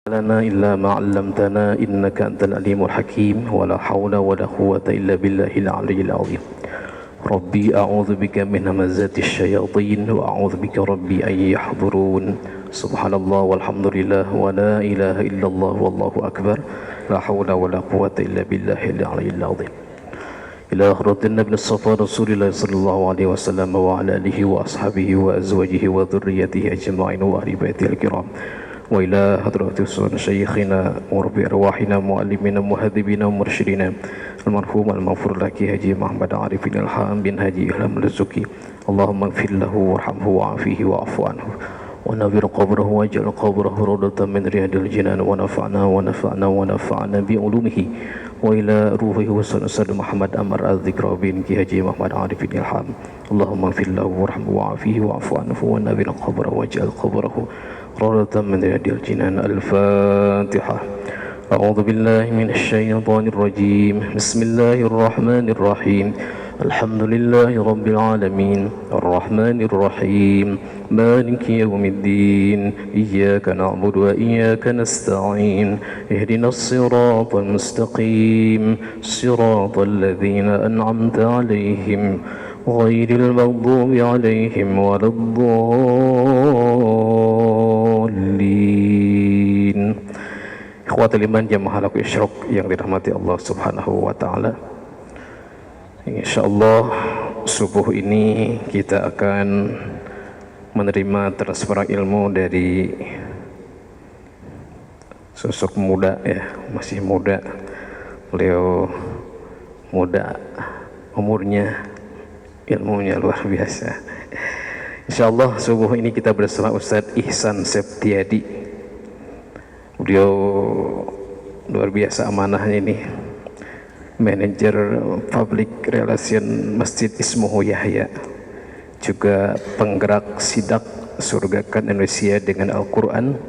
لنا إلا ما علمتنا إنك أنت العليم الحكيم ولا حول ولا قوة إلا بالله العلي العظيم. ربي أعوذ بك من همزات الشياطين وأعوذ بك ربي أن يحضرون. سبحان الله والحمد لله ولا إله إلا الله والله أكبر لا حول ولا قوة إلا بالله العلي العظيم. إلى حضرة النبي الصفا رسول الله صلى الله عليه وسلم وعلى آله وأصحابه وأزواجه وذريته أجمعين وآل بيته الكرام، وإلى حضرة شيخنا وربي أرواحنا معلمنا مهذبنا ومرشدنا المرحوم المغفور لك حجي محمد عارف الإلهام بن حجي إلهام الزكي، اللهم اغفر له وارحمه وعافيه واعف عنه ونور قبره واجعل قبره روضة من رياض الجنان ونفعنا بعلومه، وإلى روحه وسن محمد أمر الذكر بن حجي محمد عارف الإلهام، اللهم اغفر له وارحمه وعافيه واعف عنه ونور قبره واجعل قبره روضة من رياض الجنان. الفاتحة. أعوذ بالله من الشيطان الرجيم. بسم الله الرحمن الرحيم. الحمد لله رب العالمين الرحمن الرحيم مالك يوم الدين إياك نعبد وإياك نستعين اهدنا الصراط المستقيم صراط الذين أنعمت عليهم غير المغضوب عليهم ولا الضالين. Ikhwatul iman jamaah halaqah isyraq yang dirahmati Allah Subhanahu wa taala. Insyaallah subuh ini kita akan menerima transfer ilmu dari sosok muda ya, masih muda. Beliau muda umurnya, ilmunya luar biasa. Insyaallah subuh ini kita bersama Ustadz Ihsan Septiadi. Beliau luar biasa amanahnya ini, manajer public relation Masjid Ismuhu Yahya, juga penggerak sidak surgakan Indonesia dengan Al-Quran,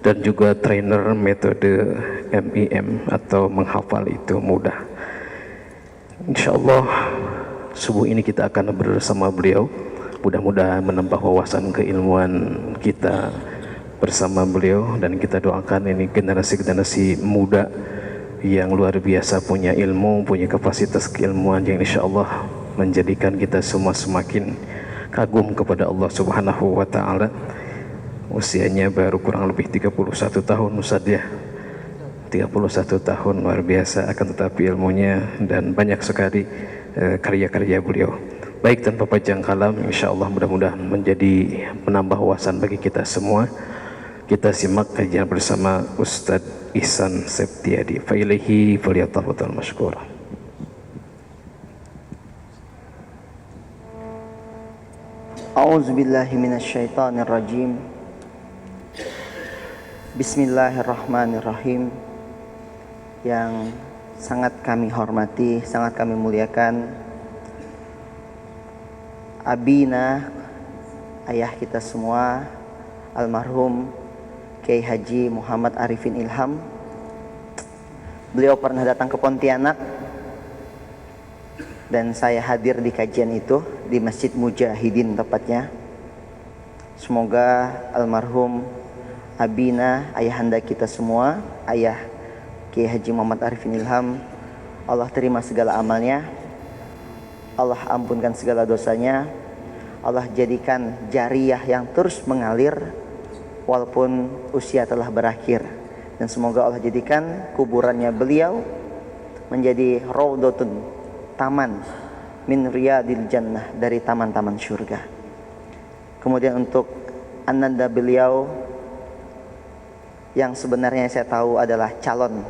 dan juga trainer metode MIM atau menghafal itu mudah. Insyaallah subuh ini kita akan bersama beliau, mudah-mudahan menambah wawasan keilmuan kita bersama beliau, dan kita doakan ini generasi-generasi muda yang luar biasa punya ilmu, punya kapasitas keilmuan yang insya Allah menjadikan kita semua semakin kagum kepada Allah Subhanahu wa taala. Usianya baru kurang lebih 31 tahun Ustaz ya. 31 tahun luar biasa, akan tetapi ilmunya dan banyak sekali karya-karya beliau. Baik, tanpa panjang kalam, insya Allah mudah-mudahan menjadi penambah wawasan bagi kita semua. Kita simak kajian bersama Ustadz Ihsan Septiadi. Fa ilaihi falyatafadhal mashkura. A'udzu billahi minasyaitonir rajim. Bismillahirrahmanirrahim. Yang sangat kami hormati, sangat kami muliakan Abina, ayah kita semua, almarhum Kiai Haji Muhammad Arifin Ilham. Beliau pernah datang ke Pontianak dan saya hadir di kajian itu di Masjid Mujahidin tepatnya. Semoga almarhum Abina, ayahanda kita semua, ayah Kiai Haji Muhammad Arifin Ilham, Allah terima segala amalnya, Allah ampunkan segala dosanya, Allah jadikan jariyah yang terus mengalir walaupun usia telah berakhir, dan semoga Allah jadikan kuburannya beliau menjadi raudhatun, taman min riyadil jannah, dari taman-taman surga. Kemudian untuk ananda beliau yang sebenarnya saya tahu adalah calon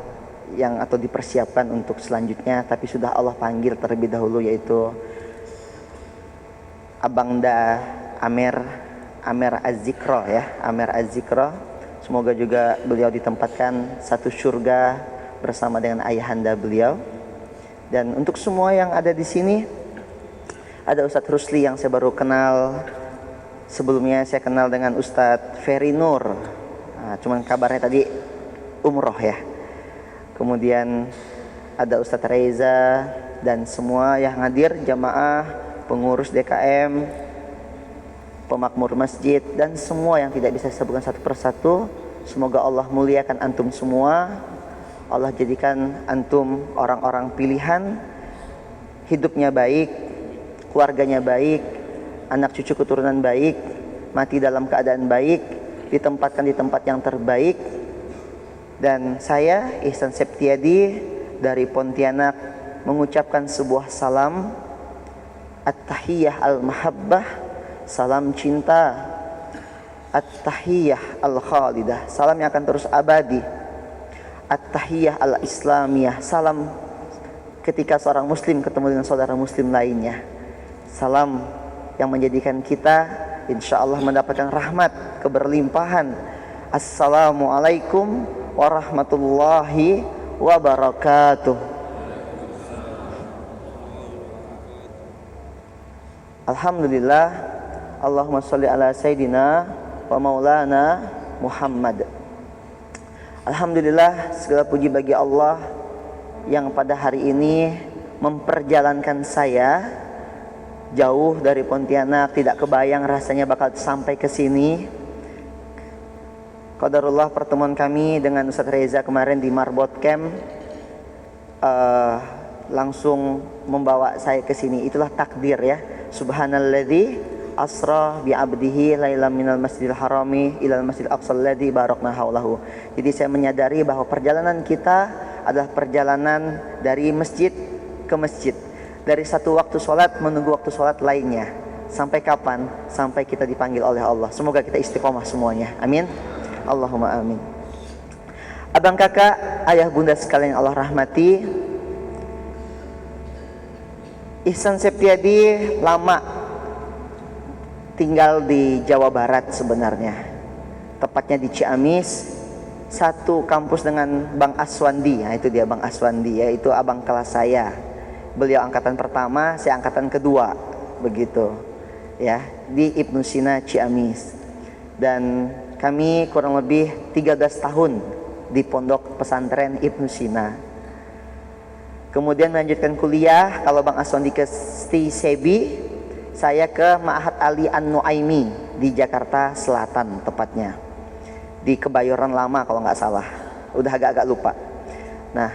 yang atau dipersiapkan untuk selanjutnya, tapi sudah Allah panggil terlebih dahulu, yaitu Abangda Amer Az-Zikra ya, Amer Az-Zikra. Semoga juga beliau ditempatkan satu surga bersama dengan ayahanda beliau. Dan untuk semua yang ada di sini, ada Ustadz Rusli yang saya baru kenal. Sebelumnya saya kenal dengan Ustadz Ferry Nur. Nah, cuman kabarnya tadi umroh ya. Kemudian ada Ustadz Reza dan semua yang hadir, jamaah, pengurus DKM, pemakmur masjid, dan semua yang tidak bisa disebutkan satu persatu. Semoga Allah muliakan antum semua. Allah jadikan antum orang-orang pilihan, hidupnya baik, keluarganya baik, anak cucu keturunan baik, mati dalam keadaan baik, ditempatkan di tempat yang terbaik. Dan saya Ihsan Septiadi dari Pontianak mengucapkan sebuah salam At-Tahiyyah Al-Mahabbah, salam cinta, At-Tahiyyah Al-Khalidah, salam yang akan terus abadi, At-Tahiyyah Al-Islamiyah, salam ketika seorang muslim ketemu dengan saudara muslim lainnya, salam yang menjadikan kita insyaallah mendapatkan rahmat keberlimpahan. Assalamualaikum warahmatullahi wabarakatuh. Alhamdulillah, Allahumma sholli ala Sayyidina wa maulana Muhammad. Alhamdulillah, segala puji bagi Allah yang pada hari ini memperjalankan saya jauh dari Pontianak, tidak kebayang rasanya bakal sampai ke sini. Qadarullah, pertemuan kami dengan Ustaz Reza kemarin di Marbot Camp langsung membawa saya ke sini. Itulah takdir ya. Subhanalladzi asra bi 'abdihi lailan minal masjidil harami ilal masjidil aqsal ladzi barakna haulahu. Jadi saya menyadari bahwa perjalanan kita adalah perjalanan dari masjid ke masjid, dari satu waktu sholat menunggu waktu sholat lainnya. Sampai kapan? Sampai kita dipanggil oleh Allah. Semoga kita istiqomah semuanya. Amin. Allahumma amin. Abang kakak, ayah bunda sekalian yang Allah rahmati, Ihsan Septiadi lama tinggal di Jawa Barat sebenarnya, tepatnya di Ciamis, satu kampus dengan Bang Aswandi. Nah, itu dia Bang Aswandi, yaitu abang kelas saya. Beliau angkatan pertama, saya angkatan kedua, begitu ya, di Ibnu Sina Ciamis. Dan kami kurang lebih 13 tahun di pondok pesantren Ibnu Sina. Kemudian melanjutkan kuliah, kalau Bang Aswandi ke Sebi, saya ke Ma'had Ali An-Nuaimi di Jakarta Selatan, tepatnya di Kebayoran Lama kalau nggak salah, udah agak-agak lupa. Nah,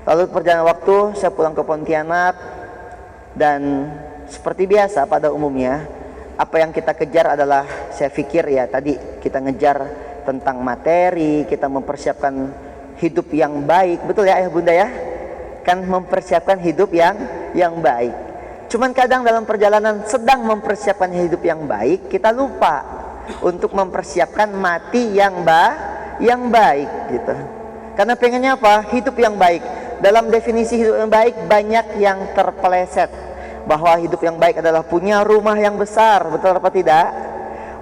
lalu perjalanan waktu saya pulang ke Pontianak, dan seperti biasa pada umumnya apa yang kita kejar adalah, saya pikir ya tadi kita ngejar tentang materi, kita mempersiapkan hidup yang baik, betul ya ayah bunda ya, kan mempersiapkan hidup yang baik. Cuman kadang dalam perjalanan sedang mempersiapkan hidup yang baik, kita lupa untuk mempersiapkan mati yang baik gitu. Karena pengennya apa? Hidup yang baik. Dalam definisi hidup yang baik banyak yang terpeleset. Bahwa hidup yang baik adalah punya rumah yang besar, betul apa tidak?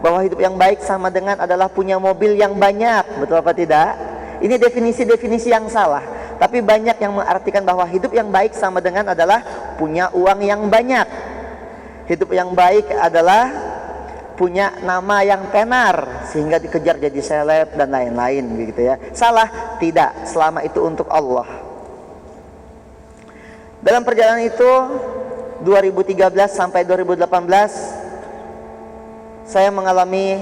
Bahwa hidup yang baik sama dengan adalah punya mobil yang banyak, betul apa tidak? Ini definisi-definisi yang salah. Tapi banyak yang mengartikan bahwa hidup yang baik sama dengan adalah punya uang yang banyak. Hidup yang baik adalah punya nama yang tenar sehingga dikejar jadi seleb dan lain-lain begitu ya. Salah? Tidak, selama itu untuk Allah. Dalam perjalanan itu 2013 sampai 2018 saya mengalami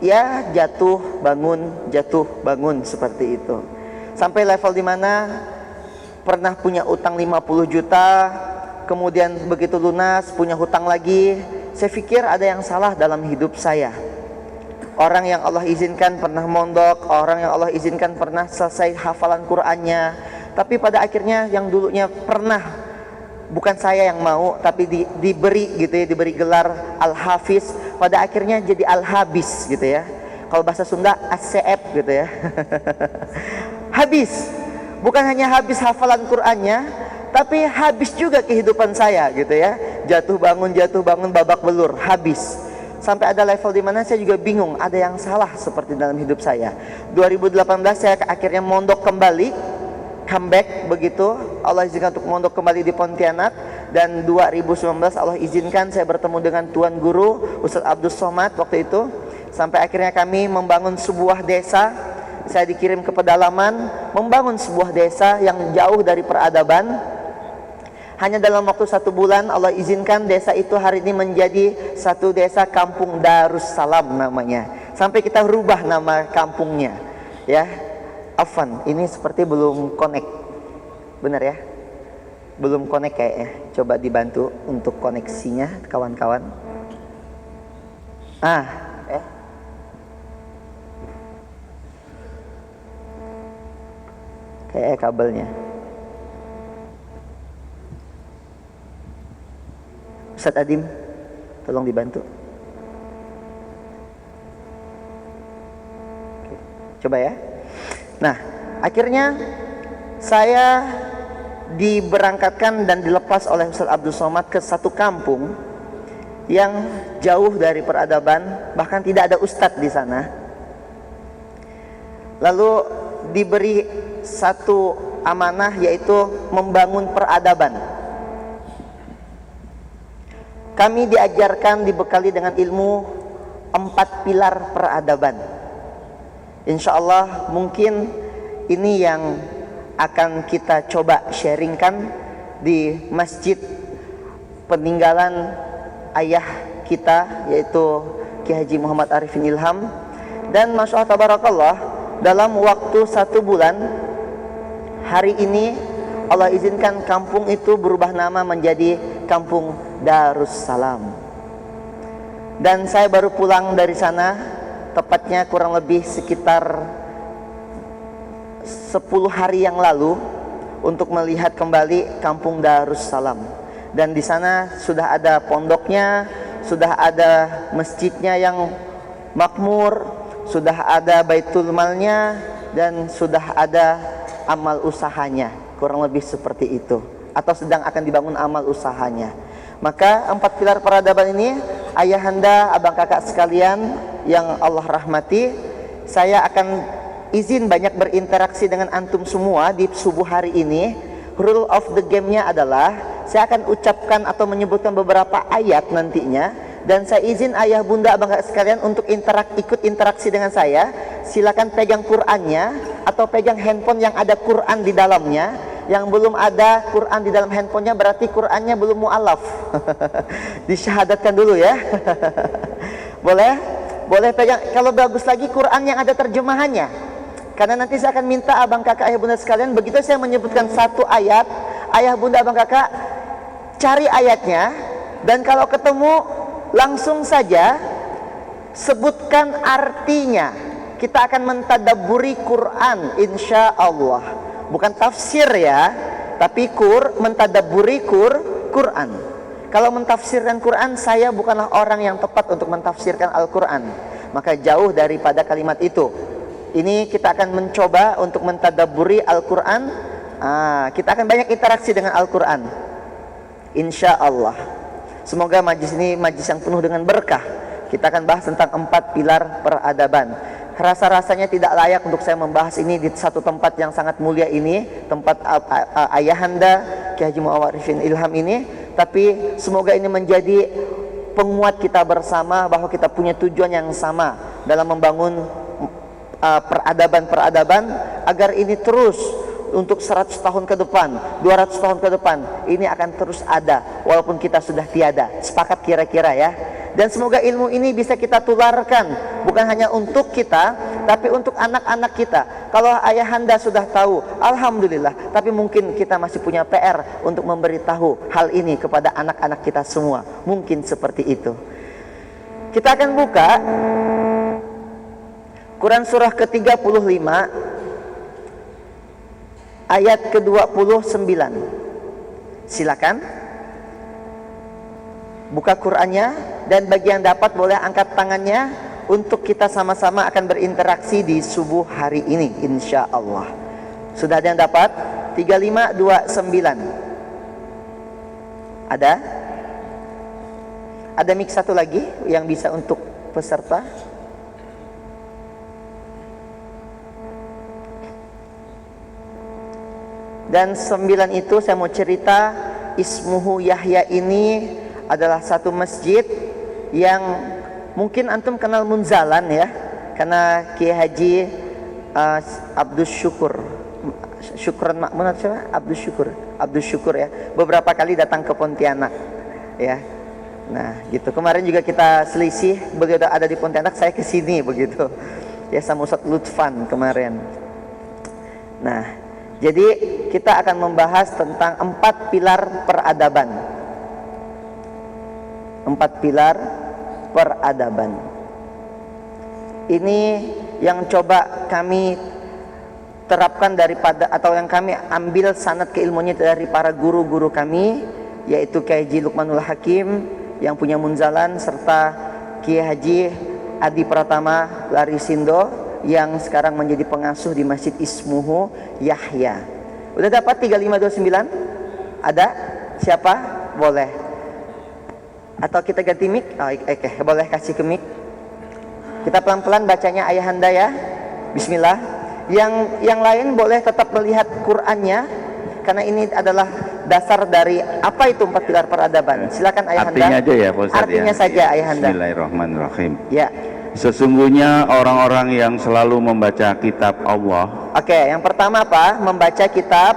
ya jatuh bangun seperti itu. Sampai level di mana pernah punya utang 50 juta, kemudian begitu lunas punya hutang lagi. Saya pikir ada yang salah dalam hidup saya. Orang yang Allah izinkan pernah mondok, orang yang Allah izinkan pernah selesai hafalan Qur'annya, tapi pada akhirnya yang dulunya pernah, bukan saya yang mau, tapi diberi gitu ya, diberi gelar Al-Hafiz, pada akhirnya jadi Al-Habis gitu ya. Kalau bahasa Sunda ACF gitu ya. Habis, bukan hanya habis hafalan Qur'annya, tapi habis juga kehidupan saya gitu ya. Jatuh bangun babak belur, habis. Sampai ada level di mana saya juga bingung, ada yang salah seperti dalam hidup saya. 2018 saya akhirnya mondok kembali, comeback begitu. Allah izinkan untuk mondok kembali di Pontianak, dan 2019 Allah izinkan saya bertemu dengan Tuan Guru Ustaz Abdul Somad waktu itu. Sampai akhirnya kami membangun sebuah desa. Saya dikirim ke pedalaman membangun sebuah desa yang jauh dari peradaban. Hanya dalam waktu 1 bulan Allah izinkan desa itu hari ini menjadi satu desa kampung Darussalam namanya. Sampai kita rubah nama kampungnya. Ya, Afwan, ini seperti belum connect. Benar ya? Belum connect kayaknya. Coba dibantu untuk koneksinya kawan-kawan. Kayaknya kabelnya. Ustadz Adim, tolong dibantu. Oke, coba ya. Nah, akhirnya saya diberangkatkan dan dilepas oleh Ustadz Abdul Somad ke satu kampung yang jauh dari peradaban, bahkan tidak ada ustadz di sana. Lalu diberi satu amanah, yaitu membangun peradaban. Kami diajarkan, dibekali dengan ilmu 4 pilar peradaban. Insya Allah mungkin ini yang akan kita coba sharingkan di masjid peninggalan ayah kita, yaitu Kiai Haji Muhammad Arifin Ilham. Dan Masya Allah tabarakallah, dalam waktu 1 bulan, hari ini Allah izinkan kampung itu berubah nama menjadi Kampung Darussalam. Dan saya baru pulang dari sana, tepatnya kurang lebih sekitar 10 hari yang lalu, untuk melihat kembali Kampung Darussalam. Dan di sana sudah ada pondoknya, sudah ada masjidnya yang makmur, sudah ada baitul malnya, dan sudah ada amal usahanya. Kurang lebih seperti itu, atau sedang akan dibangun amal usahanya. Maka 4 pilar peradaban ini, ayahanda, abang kakak sekalian yang Allah rahmati, saya akan izin banyak berinteraksi dengan antum semua di subuh hari ini. Rule of the game-nya adalah saya akan ucapkan atau menyebutkan beberapa ayat nantinya, dan saya izin ayah bunda abang kakak sekalian untuk ikut interaksi dengan saya. Silakan pegang Qur'annya atau pegang handphone yang ada Qur'an di dalamnya. Yang belum ada Qur'an di dalam handphonenya berarti Qur'annya belum mu'alaf. Disyahadatkan dulu ya. Boleh pegang. Kalau bagus lagi Qur'an yang ada terjemahannya. Karena nanti saya akan minta abang kakak ayah bunda sekalian, begitu saya menyebutkan satu ayat, ayah bunda abang kakak cari ayatnya, dan kalau ketemu langsung saja sebutkan artinya. Kita akan mentadabburi Quran insya Allah. Bukan tafsir ya, tapi mentadabburi Quran. Kalau mentafsirkan Quran, saya bukanlah orang yang tepat untuk mentafsirkan Al-Quran. Maka jauh daripada kalimat itu. Ini kita akan mencoba untuk mentadabburi Al-Quran. Kita akan banyak interaksi dengan Al-Quran, insya Allah. Semoga majlis ini majlis yang penuh dengan berkah. Kita akan bahas tentang 4 pilar peradaban. Rasa-rasanya tidak layak untuk saya membahas ini di satu tempat yang sangat mulia ini, tempat ayahanda Kiai Haji Muhammad Arifin Ilham ini. Tapi semoga ini menjadi penguat kita bersama bahwa kita punya tujuan yang sama dalam membangun peradaban-peradaban, agar ini terus untuk 100 tahun ke depan, 200 tahun ke depan, ini akan terus ada walaupun kita sudah tiada. Sepakat kira-kira ya? Dan semoga ilmu ini bisa kita tularkan, bukan hanya untuk kita, tapi untuk anak-anak kita. Kalau ayahanda sudah tahu, alhamdulillah. Tapi mungkin kita masih punya PR untuk memberitahu hal ini kepada anak-anak kita semua. Mungkin seperti itu. Kita akan buka Quran surah ke-35 ayat ke-29. Silakan buka Qur'annya, dan bagi yang dapat boleh angkat tangannya untuk kita sama-sama akan berinteraksi di subuh hari ini insya Allah. Sudah ada yang dapat? 3529. Ada mic satu lagi yang bisa untuk peserta. Dan 9 itu saya mau cerita, Ismuhu Yahya ini adalah satu masjid yang mungkin antum kenal Munzalan ya, karena Kiai Haji Abdus Syukur, Syukron Makmun atau siapa? Abdus Syukur ya, beberapa kali datang ke Pontianak ya. Nah gitu, kemarin juga kita selisih, beliau ada di Pontianak, saya ke sini begitu. ya sama Ustadz Lutfan kemarin. Nah, jadi kita akan membahas tentang 4 pilar peradaban. 4 pilar peradaban. Ini yang coba kami terapkan daripada, atau yang kami ambil sanad keilmuannya dari para guru-guru kami, yaitu Kiai Haji Lukmanul Hakim yang punya Munzalan, serta Kiai Haji Adi Pratama Larisindo yang sekarang menjadi pengasuh di Masjid Ismuhu Yahya. Udah dapat 3529? Ada? Siapa? Boleh. Atau kita ganti mic? Oh, oke, boleh kasih ke mic. Kita pelan-pelan bacanya ayahanda ya. Bismillah. Yang lain boleh tetap melihat Qur'annya, karena ini adalah dasar dari apa itu 4 pilar peradaban. Silakan ayahanda. Artinya aja ya Pak Ustadz. Artinya ya. saja ayahanda. Bismillahirrahmanirrahim. Ya. Sesungguhnya orang-orang yang selalu membaca kitab Allah. Oke, yang pertama apa? Membaca kitab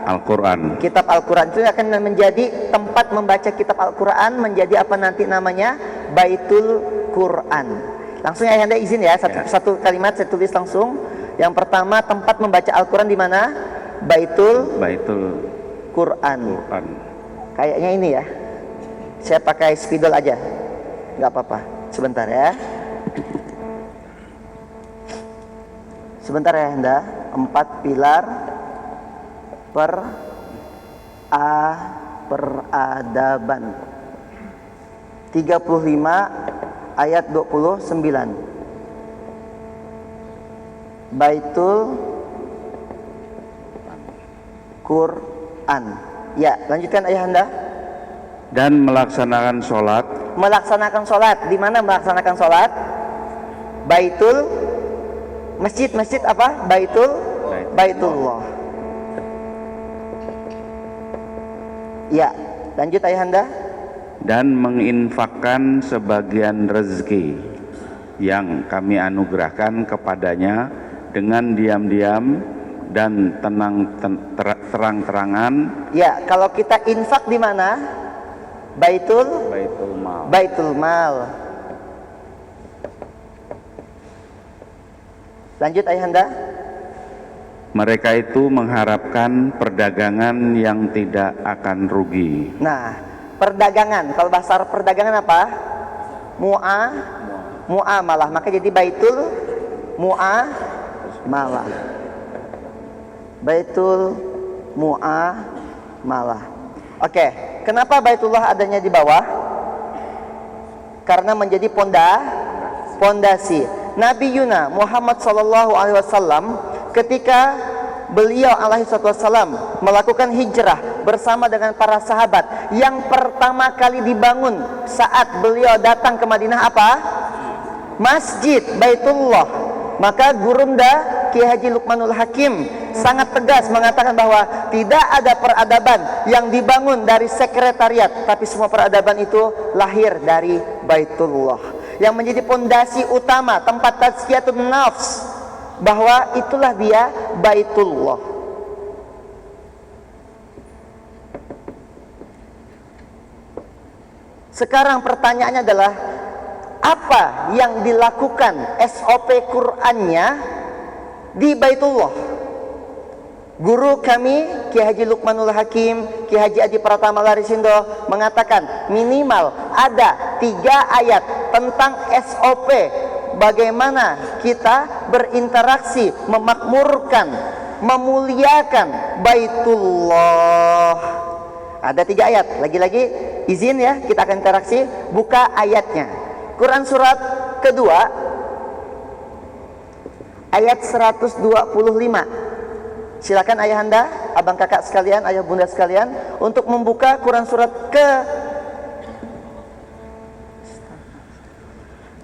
Al-Quran. Kitab Al-Quran itu akan menjadi tempat membaca kitab Al-Quran, menjadi apa nanti namanya? Baitul Quran. Langsung ya ayahanda izin ya, satu kalimat saya tulis langsung. Yang pertama, tempat membaca Al-Quran di mana? Baitul Quran. Kayaknya ini ya. Saya pakai spidol aja. Nggak apa-apa. Sebentar ya. Sebentar ya ayahanda. 4 pilar peradaban. 35 ayat 29. Baitul Quran. Ya, lanjutkan ayahanda. Dan melaksanakan sholat. Melaksanakan sholat. Di mana melaksanakan sholat? Baitul, masjid apa? Baitullah. Ya, lanjut ayahanda. Dan menginfakkan sebagian rezeki yang kami anugerahkan kepadanya dengan diam-diam dan terang-terangan. Ya, kalau kita infak di mana? Baitul Mal. Lanjut ayahanda. Mereka itu mengharapkan perdagangan yang tidak akan rugi. Nah, perdagangan, kalau bahasa Arab perdagangan apa? Mu'amalah. Maka jadi Baitul Mu'amalah. Baitul Mu'amalah. Oke, kenapa Baitullah adanya di bawah? Karena menjadi pondasi. Nabi Yuna Muhammad sallallahu alaihi wasallam ketika beliau alaihi wasallam melakukan hijrah bersama dengan para sahabat, yang pertama kali dibangun saat beliau datang ke Madinah apa? Masjid Baitullah. Maka Gurunda Kiai Haji Lukmanul Hakim sangat tegas mengatakan bahwa tidak ada peradaban yang dibangun dari sekretariat, tapi semua peradaban itu lahir dari Baitullah, yang menjadi pondasi utama, tempat tazkiyatun nafs, bahwa itulah dia Baitullah. Sekarang pertanyaannya adalah, apa yang dilakukan SOP Qur'annya di Baitullah? Guru kami Kiai Haji Lukmanul Hakim, Kiai Haji Adi Pratama Larisindo mengatakan minimal ada 3 ayat tentang SOP bagaimana kita berinteraksi, memakmurkan, memuliakan Baitullah. Ada 3 ayat. Lagi-lagi izin ya, kita akan interaksi. Buka ayatnya. Quran surat kedua ayat 125. Silakan ayahanda, abang kakak sekalian, ayah bunda sekalian, untuk membuka Quran surat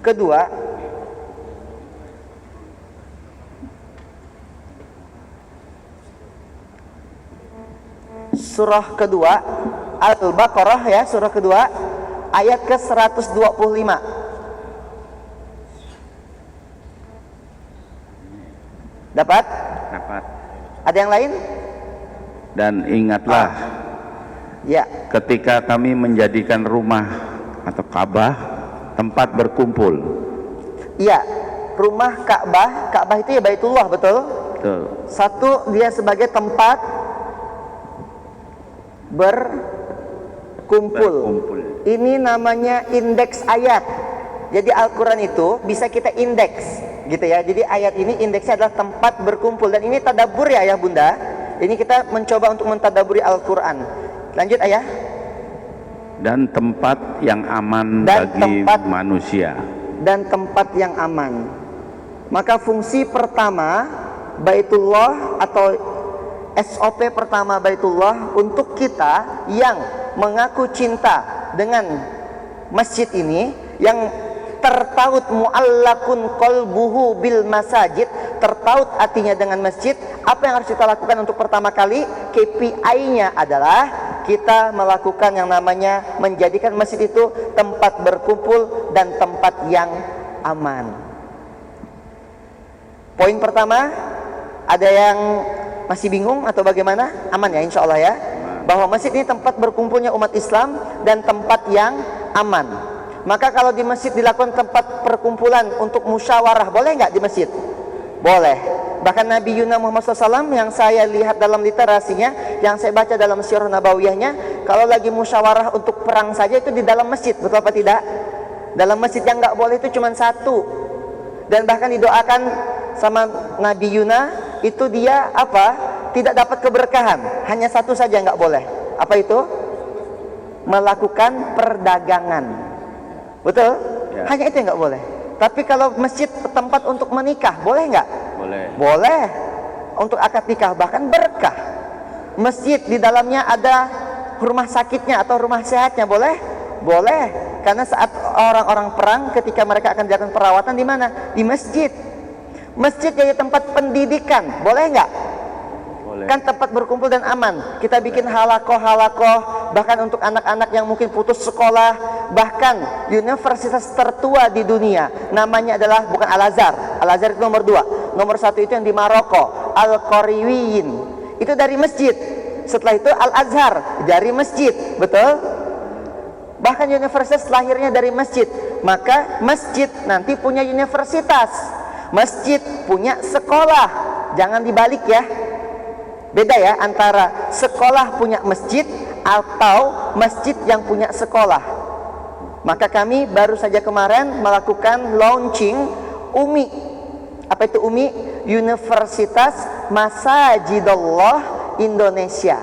kedua. Surah kedua Al-Baqarah ya, surah kedua ayat ke 125. Dapat? Ada yang lain? Dan ingatlah, ya, ketika kami menjadikan rumah atau Ka'bah tempat berkumpul. Iya, rumah Ka'bah. Ka'bah itu ya Baitullah, betul? Betul. Satu, dia sebagai tempat berkumpul. Ini namanya indeks ayat. Jadi Al-Quran itu bisa kita indeks, gitu ya. Jadi ayat ini indeksnya adalah tempat berkumpul. Dan ini tadabbur ya ayah bunda. Ini kita mencoba untuk mentadabburi Al-Quran. Lanjut ayah. Dan tempat yang aman bagi manusia. Dan tempat yang aman. Maka fungsi pertama Baitullah atau SOP pertama Baitullah untuk kita yang mengaku cinta dengan masjid ini, yang tertaut mu'allakun qalbuhu bil masajid, tertaut hatinya dengan masjid, apa yang harus kita lakukan untuk pertama kali? KPI-nya adalah kita melakukan yang namanya menjadikan masjid itu tempat berkumpul dan tempat yang aman. Poin pertama, ada yang masih bingung atau bagaimana? Aman ya insya Allah ya, bahwa masjid ini tempat berkumpulnya umat Islam dan tempat yang aman. Maka kalau di masjid dilakukan tempat perkumpulan untuk musyawarah, boleh nggak di masjid? Boleh. Bahkan Nabi Yuna Muhammad SAW yang saya lihat dalam literasinya, yang saya baca dalam Sirah Nabawiyahnya, kalau lagi musyawarah untuk perang saja itu di dalam masjid, betul apa tidak? Dalam masjid yang nggak boleh itu cuma satu. Dan bahkan didoakan sama Nabi Yuna, itu dia apa? Tidak dapat keberkahan. Hanya satu saja nggak boleh. Apa itu? Melakukan perdagangan. Betul? Ya. Hanya itu yang nggak boleh. Tapi kalau masjid tempat untuk menikah, boleh nggak? Boleh. Boleh. Untuk akad nikah, bahkan berkah. Masjid di dalamnya ada rumah sakitnya atau rumah sehatnya, boleh? Boleh. Karena saat orang-orang perang, ketika mereka akan dilakukan perawatan di mana? Di masjid. Masjid jadi tempat pendidikan, boleh nggak? Boleh. Kan tempat berkumpul dan aman. Kita bikin halakoh, bahkan untuk anak-anak yang mungkin putus sekolah. Bahkan universitas tertua di dunia, namanya adalah bukan Al-Azhar. Al-Azhar itu nomor 2. Nomor 1 itu yang di Maroko, Al-Qariwiyin. Itu dari masjid. Setelah itu Al-Azhar dari masjid, betul? Bahkan universitas lahirnya dari masjid. Maka masjid nanti punya universitas. Masjid punya sekolah. Jangan dibalik ya. Beda ya antara sekolah punya masjid atau masjid yang punya sekolah. Maka kami baru saja kemarin melakukan launching UMI. Apa itu UMI? Universitas Masajidullah Indonesia.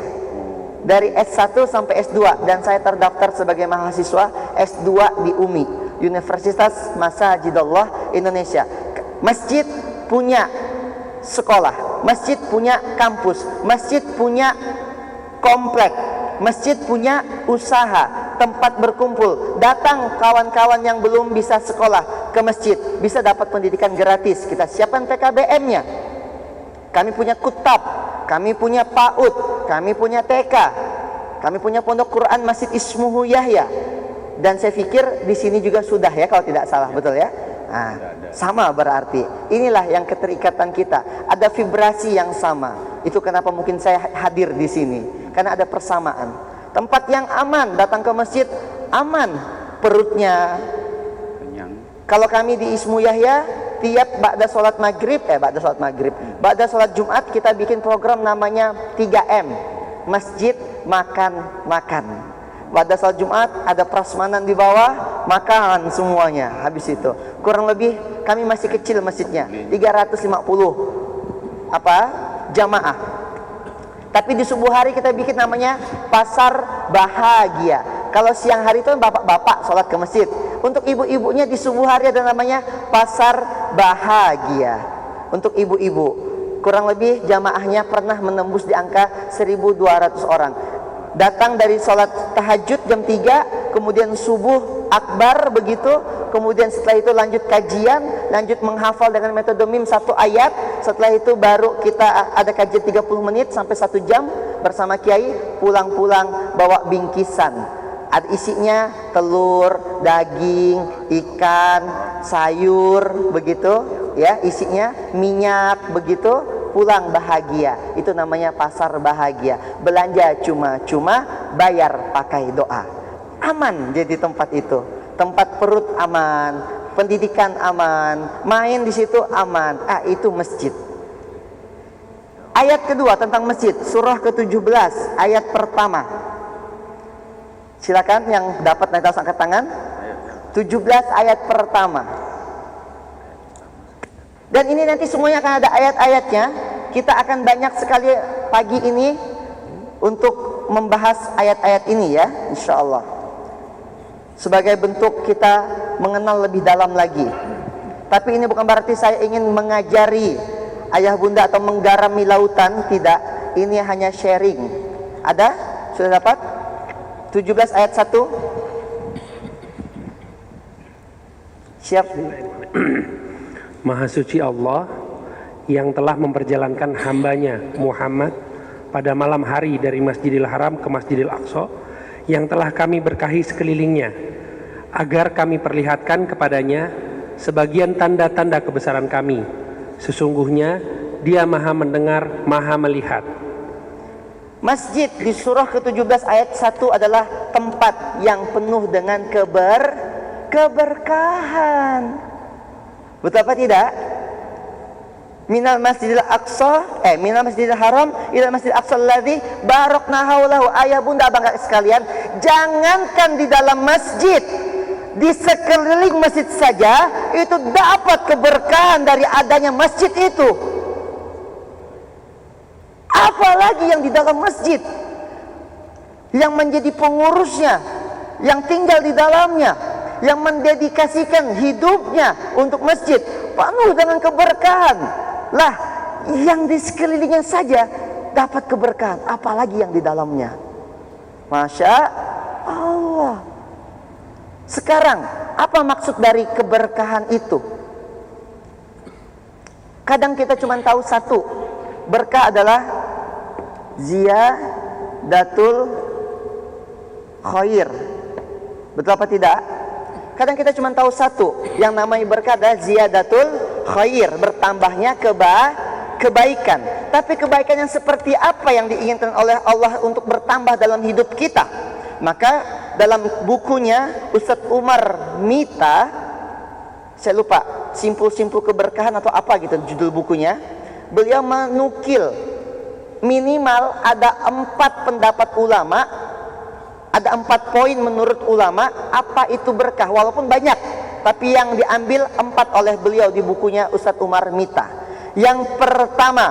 Dari S1 sampai S2, dan saya terdaftar sebagai mahasiswa S2 di UMI, Universitas Masajidullah Indonesia. Masjid punya sekolah, masjid punya kampus, masjid punya komplek, masjid punya usaha, tempat berkumpul. Datang kawan-kawan yang belum bisa sekolah ke masjid, bisa dapat pendidikan gratis. Kita siapkan PKBM-nya. Kami punya kutab, kami punya PAUD, kami punya TK, kami punya pondok Quran Masjid Ismuhu Yahya. Dan saya pikir di sini juga sudah ya, kalau tidak salah, betul ya? Nah, sama berarti. Inilah yang keterikatan kita. Ada vibrasi yang sama. Itu kenapa mungkin saya hadir di sini. Karena ada persamaan. Tempat yang aman, datang ke masjid aman. Perutnya kenyang. Kalau kami di Ismu Yahya, tiap ba'da sholat maghrib, ba'da sholat Jumat kita bikin program namanya 3M. Masjid, makan, makan. Pada saat Jumat ada prasmanan di bawah, makan semuanya. Habis itu kurang lebih kami masih kecil masjidnya, 350 jamaah. Tapi di subuh hari kita bikin namanya pasar bahagia. Kalau siang hari itu bapak-bapak sholat ke masjid. Untuk ibu-ibunya di subuh hari ada namanya pasar bahagia. Untuk ibu-ibu kurang lebih jamaahnya pernah menembus di angka 1.200 orang. Datang dari sholat tahajud jam 3, kemudian subuh akbar begitu, kemudian setelah itu lanjut kajian, lanjut menghafal dengan metode mim 1 ayat, setelah itu baru kita ada kajian 30 menit sampai 1 jam bersama kiai, pulang-pulang bawa bingkisan. Ada isinya telur, daging, ikan, sayur begitu ya, isinya minyak begitu. Pulang bahagia, itu namanya pasar bahagia. Belanja cuma-cuma, bayar pakai doa. Aman jadi tempat itu. Tempat perut aman, pendidikan aman, main di situ aman. Itu masjid. Ayat kedua tentang masjid, surah ke-17 ayat pertama. Silakan yang dapat nanti angkat tangan. 17 ayat pertama. Dan ini nanti semuanya akan ada ayat-ayatnya. Kita akan banyak sekali pagi ini untuk membahas ayat-ayat ini ya, insyaallah. Sebagai bentuk kita mengenal lebih dalam lagi. Tapi ini bukan berarti saya ingin mengajari ayah bunda atau menggarami lautan, tidak. Ini hanya sharing. Ada? Sudah dapat? 17 ayat 1. Siap. Maha suci Allah yang telah memperjalankan hambanya Muhammad pada malam hari dari Masjidil Haram ke Masjidil Aqsa, yang telah kami berkahi sekelilingnya, agar kami perlihatkan kepadanya sebagian tanda-tanda kebesaran kami. Sesungguhnya Dia Maha mendengar, Maha melihat. Masjid di surah ke-17 ayat 1 adalah tempat yang penuh dengan keberkahan. Betul apa tidak? Minal Masjidil Aqsa, minal Masjidil Haram ila Masjidil Aqsa alladzi barakna haulahu. Ayah bunda abang sekalian, jangankan di dalam masjid, di sekeliling masjid saja itu dapat keberkahan dari adanya masjid itu. Apalagi yang di dalam masjid, yang menjadi pengurusnya, yang tinggal di dalamnya, yang mendedikasikan hidupnya untuk masjid, penuh dengan keberkahan. Lah, yang di sekelilingnya saja dapat keberkahan, apalagi yang di dalamnya. Masya Allah. Sekarang, apa maksud dari keberkahan itu? Kadang kita cuma tahu satu, berkah adalah ziyadatul khair. Betul apa tidak? Kadang kita cuma tahu satu, yang namanya berkah adalah ziyadatul khair, bertambahnya kebaikan. Tapi kebaikan yang seperti apa yang diinginkan oleh Allah untuk bertambah dalam hidup kita? Maka dalam bukunya Ustadz Umar Mita, saya lupa, simpul-simpul keberkahan atau apa gitu judul bukunya, beliau menukil minimal ada 4 pendapat ulama. Ada 4 poin menurut ulama apa itu berkah, walaupun banyak, tapi yang diambil 4 oleh beliau di bukunya Ustadz Umar Mita. Yang pertama,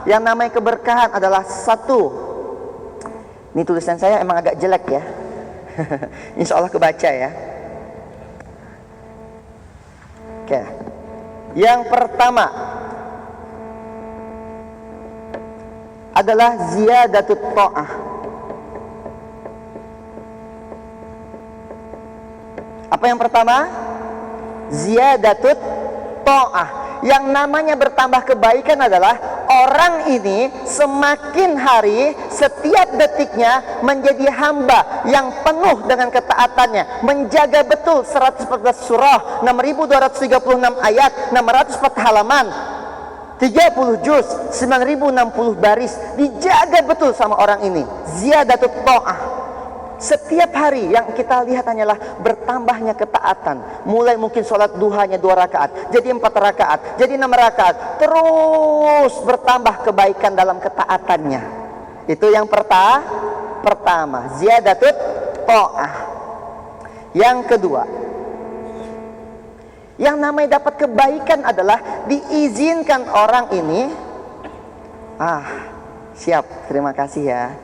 yang namanya keberkahan adalah 1. Ini tulisan saya emang agak jelek ya. Insya Allah kebaca ya. Oke. Yang pertama adalah ziyadatut ta'ah. Apa yang pertama? Ziyadatut ta'ah. Yang namanya bertambah kebaikan adalah orang ini semakin hari, setiap detiknya menjadi hamba yang penuh dengan ketaatannya, menjaga betul 114 surah, 6236 ayat, 604 halaman, 30 juz, 9060 baris, dijaga betul sama orang ini. Ziyadatut ta'ah. Setiap hari yang kita lihat hanyalah bertambahnya ketaatan. Mulai mungkin sholat duhanya 2 rakaat, jadi 4 rakaat, jadi 6 rakaat. Terus bertambah kebaikan dalam ketaatannya. Itu yang pertama, ziyadatut ta'ah. Yang kedua, yang namanya dapat kebaikan adalah diizinkan orang ini. Siap, terima kasih ya.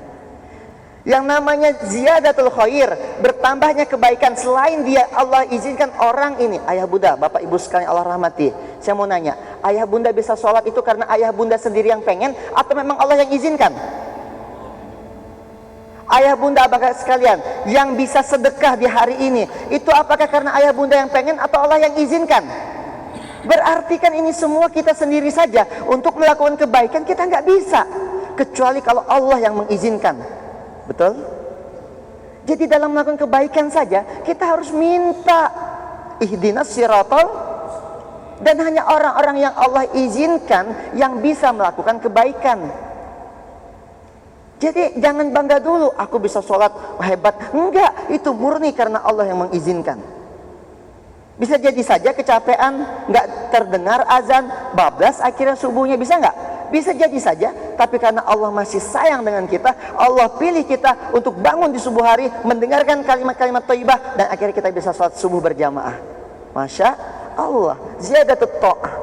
Yang namanya ziyadatul khair, bertambahnya kebaikan. Selain dia Allah izinkan orang ini, ayah bunda, bapak ibu sekalian Allah rahmati, saya mau nanya, ayah bunda bisa sholat itu karena ayah bunda sendiri yang pengen, atau memang Allah yang izinkan? Ayah bunda abang sekalian yang bisa sedekah di hari ini, itu apakah karena ayah bunda yang pengen atau Allah yang izinkan? Berarti kan ini semua kita sendiri saja. Untuk melakukan kebaikan kita nggak bisa, kecuali kalau Allah yang mengizinkan. Betul? Jadi dalam melakukan kebaikan saja kita harus minta ihdinas siratal, dan hanya orang-orang yang Allah izinkan yang bisa melakukan kebaikan. Jadi jangan bangga dulu, aku bisa sholat hebat. Enggak, itu murni karena Allah yang mengizinkan. Bisa jadi saja kecapean, nggak terdengar azan, bablas akhirnya subuhnya, bisa nggak? Bisa jadi saja, tapi karena Allah masih sayang dengan kita, Allah pilih kita untuk bangun di subuh hari, mendengarkan kalimat-kalimat thayyibah, dan akhirnya kita bisa sholat subuh berjamaah. Masya Allah, ziyadatut ta'ah.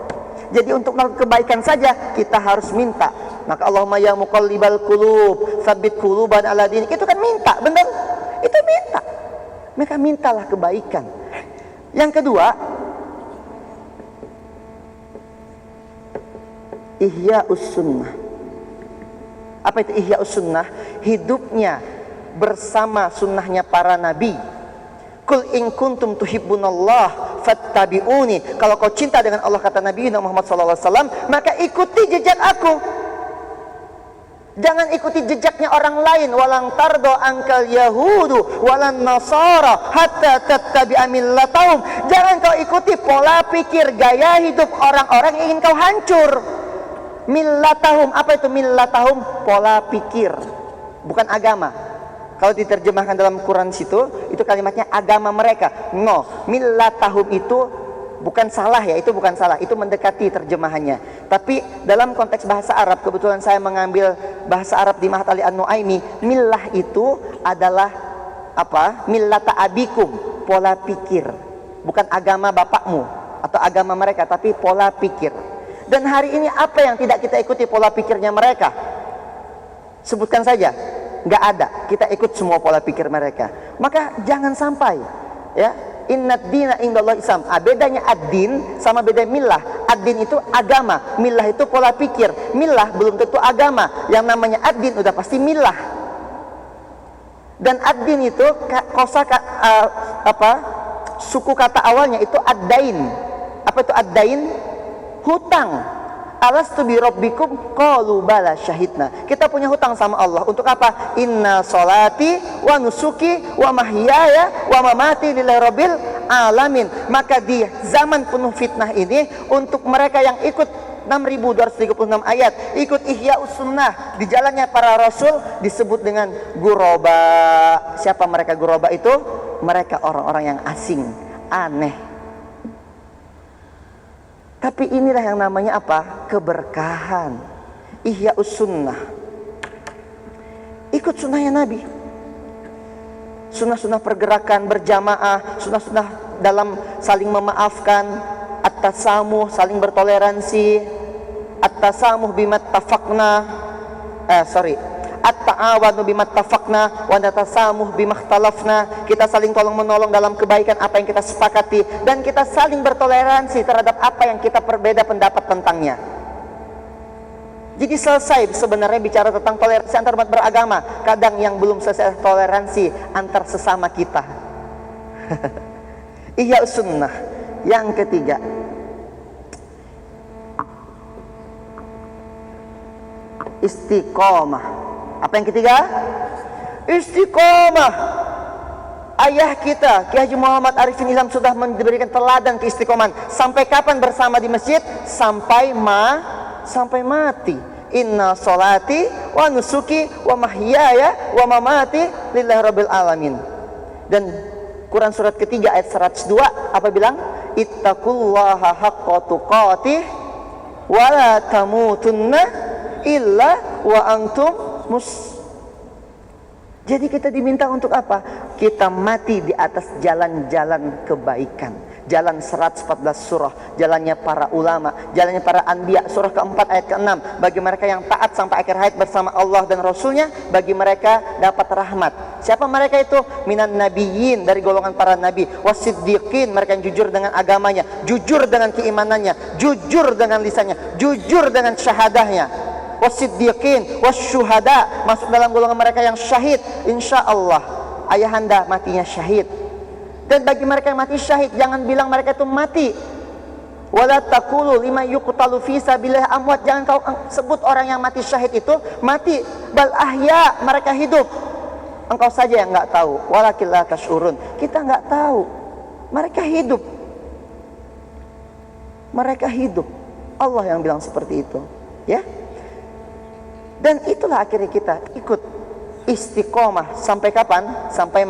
Jadi untuk melakukan kebaikan saja kita harus minta. Maka Allahumma ya muqallibal qulub, tsabbit quluban ala dinik. Itu kan minta, benar? Itu minta. Maka mintalah kebaikan. Yang kedua, Ihya'us Sunnah. Apa itu Ihya'us Sunnah? Hidupnya bersama sunnahnya para nabi. Kul in kuntum tuhibbunallah fattabi'uni. Kalau kau cinta dengan Allah, kata Nabi Muhammad SAW, maka ikuti jejak aku. Jangan ikuti jejaknya orang lain. Walang tardo angkal yahudu walan nasara hatta tattabi'a millatahum. Jangan kau ikuti pola pikir, gaya hidup orang-orang yang ingin kau hancur. Millatahum, apa itu millatahum? Pola pikir, bukan agama. Kalau diterjemahkan dalam Quran situ, itu kalimatnya agama mereka. No, millatahum itu bukan salah ya, itu bukan salah, itu mendekati terjemahannya. Tapi dalam konteks bahasa Arab, kebetulan saya mengambil bahasa Arab di Mahat Ali An-Nuaimi, millah itu adalah apa? Millata abikum, pola pikir. Bukan agama bapakmu atau agama mereka, tapi pola pikir. Dan hari ini apa yang tidak kita ikuti pola pikirnya mereka? Sebutkan saja. Nggak ada, kita ikut semua pola pikir mereka. Maka jangan sampai ya, innad dina indallah Islam. Bedanya ad-din sama beda millah. Ad-din itu agama, millah itu pola pikir. Millah belum tentu agama. Yang namanya ad-din udah pasti millah. Dan ad-din itu suku kata awalnya itu ad-dain. Apa itu ad-dain? Hutang. Alastu bi rabbikum qalu bala syahidna. Kita punya hutang sama Allah. Untuk apa? Inna sholati wa nusuki wa mahyaya wa mamati lillahi rabbil alamin. Maka di zaman penuh fitnah ini, untuk mereka yang ikut 6.236 ayat, ikut Ihya'us Sunnah di jalannya para rasul, disebut dengan guroba. Siapa mereka guroba itu? Mereka orang-orang yang asing, aneh. Tapi inilah yang namanya apa? Keberkahan. Ihya'us Sunnah. Ikut sunnahnya Nabi. Sunnah-sunnah pergerakan berjamaah, sunnah-sunnah dalam saling memaafkan, at-tasamuh, saling bertoleransi, at-tasamuh bimattafaqna, at-ta'awanu bimattafaqna wa natasamuh bimakhtalafna. Kita saling tolong menolong dalam kebaikan apa yang kita sepakati, dan kita saling bertoleransi terhadap apa yang kita berbeda pendapat tentangnya. Jadi selesai sebenarnya bicara tentang toleransi antar umat beragama. Kadang yang belum selesai toleransi antar sesama kita. Ihya'us Sunnah. Yang ketiga, istiqomah. Apa yang ketiga? Istiqomah. Ayah kita, Kiai Haji Muhammad Arifin Ilham, sudah memberikan teladan keistiqomahan. Sampai kapan bersama di masjid? Sampai mati. Inna sholati wa nusuki wa mahyaya wa mamati lillahi rabbil alamin. Dan Quran surat ketiga ayat 102 apa bilang? Ittaqullaha haqqa tuqatih wa la tamutunna illa wa antum Jadi kita diminta untuk apa? Kita mati di atas jalan-jalan kebaikan. Jalan 114 surah, jalannya para ulama, jalannya para anbiya, surah keempat ayat ke-6. Bagi mereka yang taat sampai akhir hayat bersama Allah dan Rasulnya, bagi mereka dapat rahmat. Siapa mereka itu? Minan nabiyyin, dari golongan para nabi, wasiddiqin, mereka yang jujur dengan agamanya, jujur dengan keimanannya, jujur dengan lisannya, jujur dengan syahadahnya, wasiddiqin, wasyuhada, masuk dalam golongan mereka yang syahid. Insya Allah ayahanda matinya syahid. Dan bagi mereka yang mati syahid, jangan bilang mereka itu mati. Wala taqulu liman yuqtalu fi sabilillah amwat. Jangan kau sebut orang yang mati syahid itu mati. Bal ahya, mereka hidup. Engkau saja yang enggak tahu. Walakin la tash'urun. Kita enggak tahu. Mereka hidup. Mereka hidup. Allah yang bilang seperti itu, ya. Dan itulah akhirnya kita ikut istiqomah. Sampai kapan? Sampai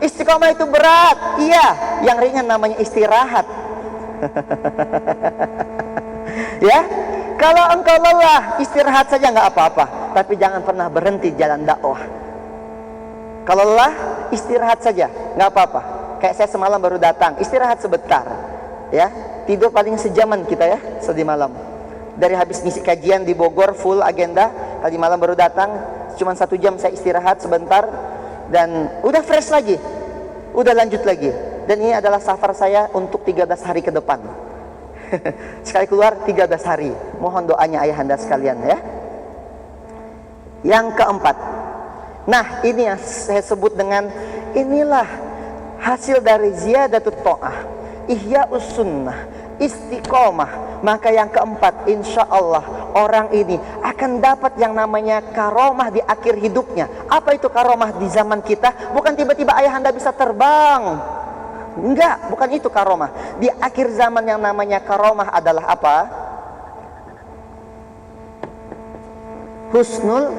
Istiqomah itu berat. Iya, yang ringan namanya istirahat. Ya, kalau engkau lelah, istirahat saja nggak apa-apa, tapi jangan pernah berhenti jalan dakwah. Kalau lelah, istirahat saja, nggak apa-apa. Kayak saya semalam baru datang, istirahat sebentar, ya. Tidur paling sejaman kita ya, tadi malam. Dari habis ngisi kajian di Bogor full agenda, tadi malam baru datang, cuma 1 jam saya istirahat sebentar, dan udah fresh lagi, udah lanjut lagi. Dan ini adalah safar saya untuk 13 hari ke depan. Sekali keluar 13 hari. Mohon doanya ayahanda sekalian ya. Yang keempat, nah ini yang saya sebut dengan inilah hasil dari ziyadatut ta'ah, ihya'us sunnah, istiqomah. Maka yang keempat, insya Allah orang ini akan dapat yang namanya karomah di akhir hidupnya. Apa itu karomah di zaman kita? Bukan tiba-tiba ayahanda bisa terbang. Enggak, bukan itu karomah. Di akhir zaman yang namanya karomah adalah apa? Husnul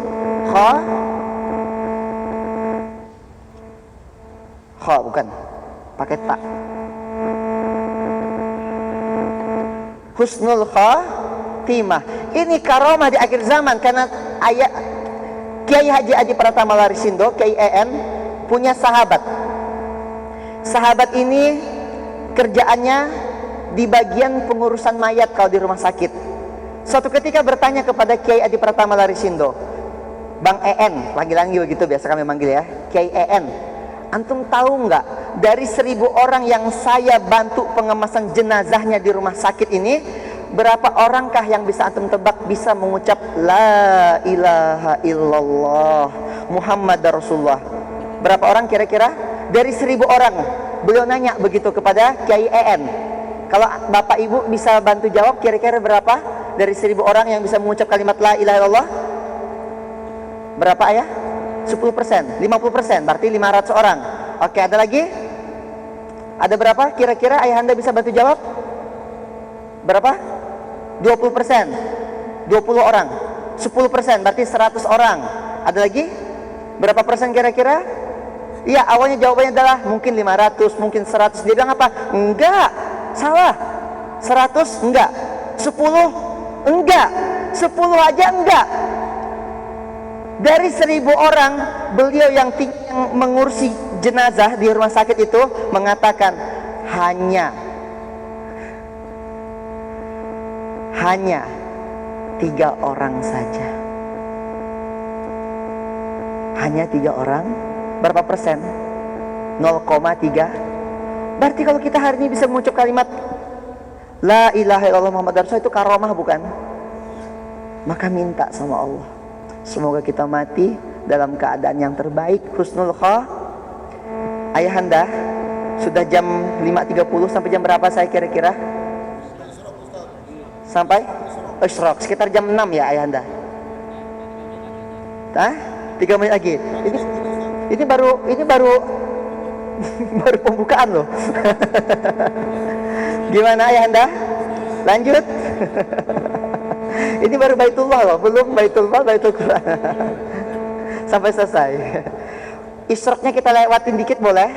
kha bukan, pakai tak. Husnul khatimah. Ini karomah di akhir zaman, karena ayat Kiai Haji Adi Pratama Larisindo, Kiai EN, punya sahabat. Sahabat ini kerjaannya di bagian pengurusan mayat kalau di rumah sakit. Suatu ketika bertanya kepada Kiai Adi Pratama Larisindo, Bang EN, panggil-panggil begitu biasa kami manggil ya, Kiai EN, antum tahu nggak dari 1000 orang yang saya bantu pengemasan jenazahnya di rumah sakit ini, berapa orangkah yang bisa antum tebak bisa mengucap La ilaha illallah Muhammad Rasulullah? Berapa orang kira-kira? Dari 1000 orang. Beliau nanya begitu kepada Kiai EN. Kalau bapak ibu bisa bantu jawab, kira-kira berapa dari 1000 orang yang bisa mengucap kalimat La ilaha illallah? Berapa ayah? 10%, 50%, berarti 500 orang. Oke, ada lagi? Ada berapa? Kira-kira ayahanda bisa bantu jawab? Berapa? 20%, 20 orang. 10%, berarti 100 orang. Ada lagi? Berapa persen kira-kira? Iya, awalnya jawabannya adalah mungkin 500, mungkin 100. Dia bilang apa? Enggak, salah. 100 enggak, 10 enggak, 10 aja enggak. Dari 1000 orang, beliau yang mengurusi jenazah di rumah sakit itu mengatakan hanya 3 orang saja. Hanya 3 orang. Berapa persen? 0,3. Berarti kalau kita hari ini bisa mengucap kalimat La ilaha illallah Muhammad Rasulullah, itu karomah bukan? Maka minta sama Allah, semoga kita mati dalam keadaan yang terbaik, husnul kha. Ayahanda, sudah jam 5.30, sampai jam berapa saya kira-kira? Sampai Isyraq, sekitar jam 6 ya ayahanda. 3 menit lagi. Ini baru baru pembukaan loh. Gimana ayahanda? Lanjut. Ini baru Baitullah loh, belum Baitul Quran. Sampai selesai. Isyraqnya kita lewatin dikit boleh?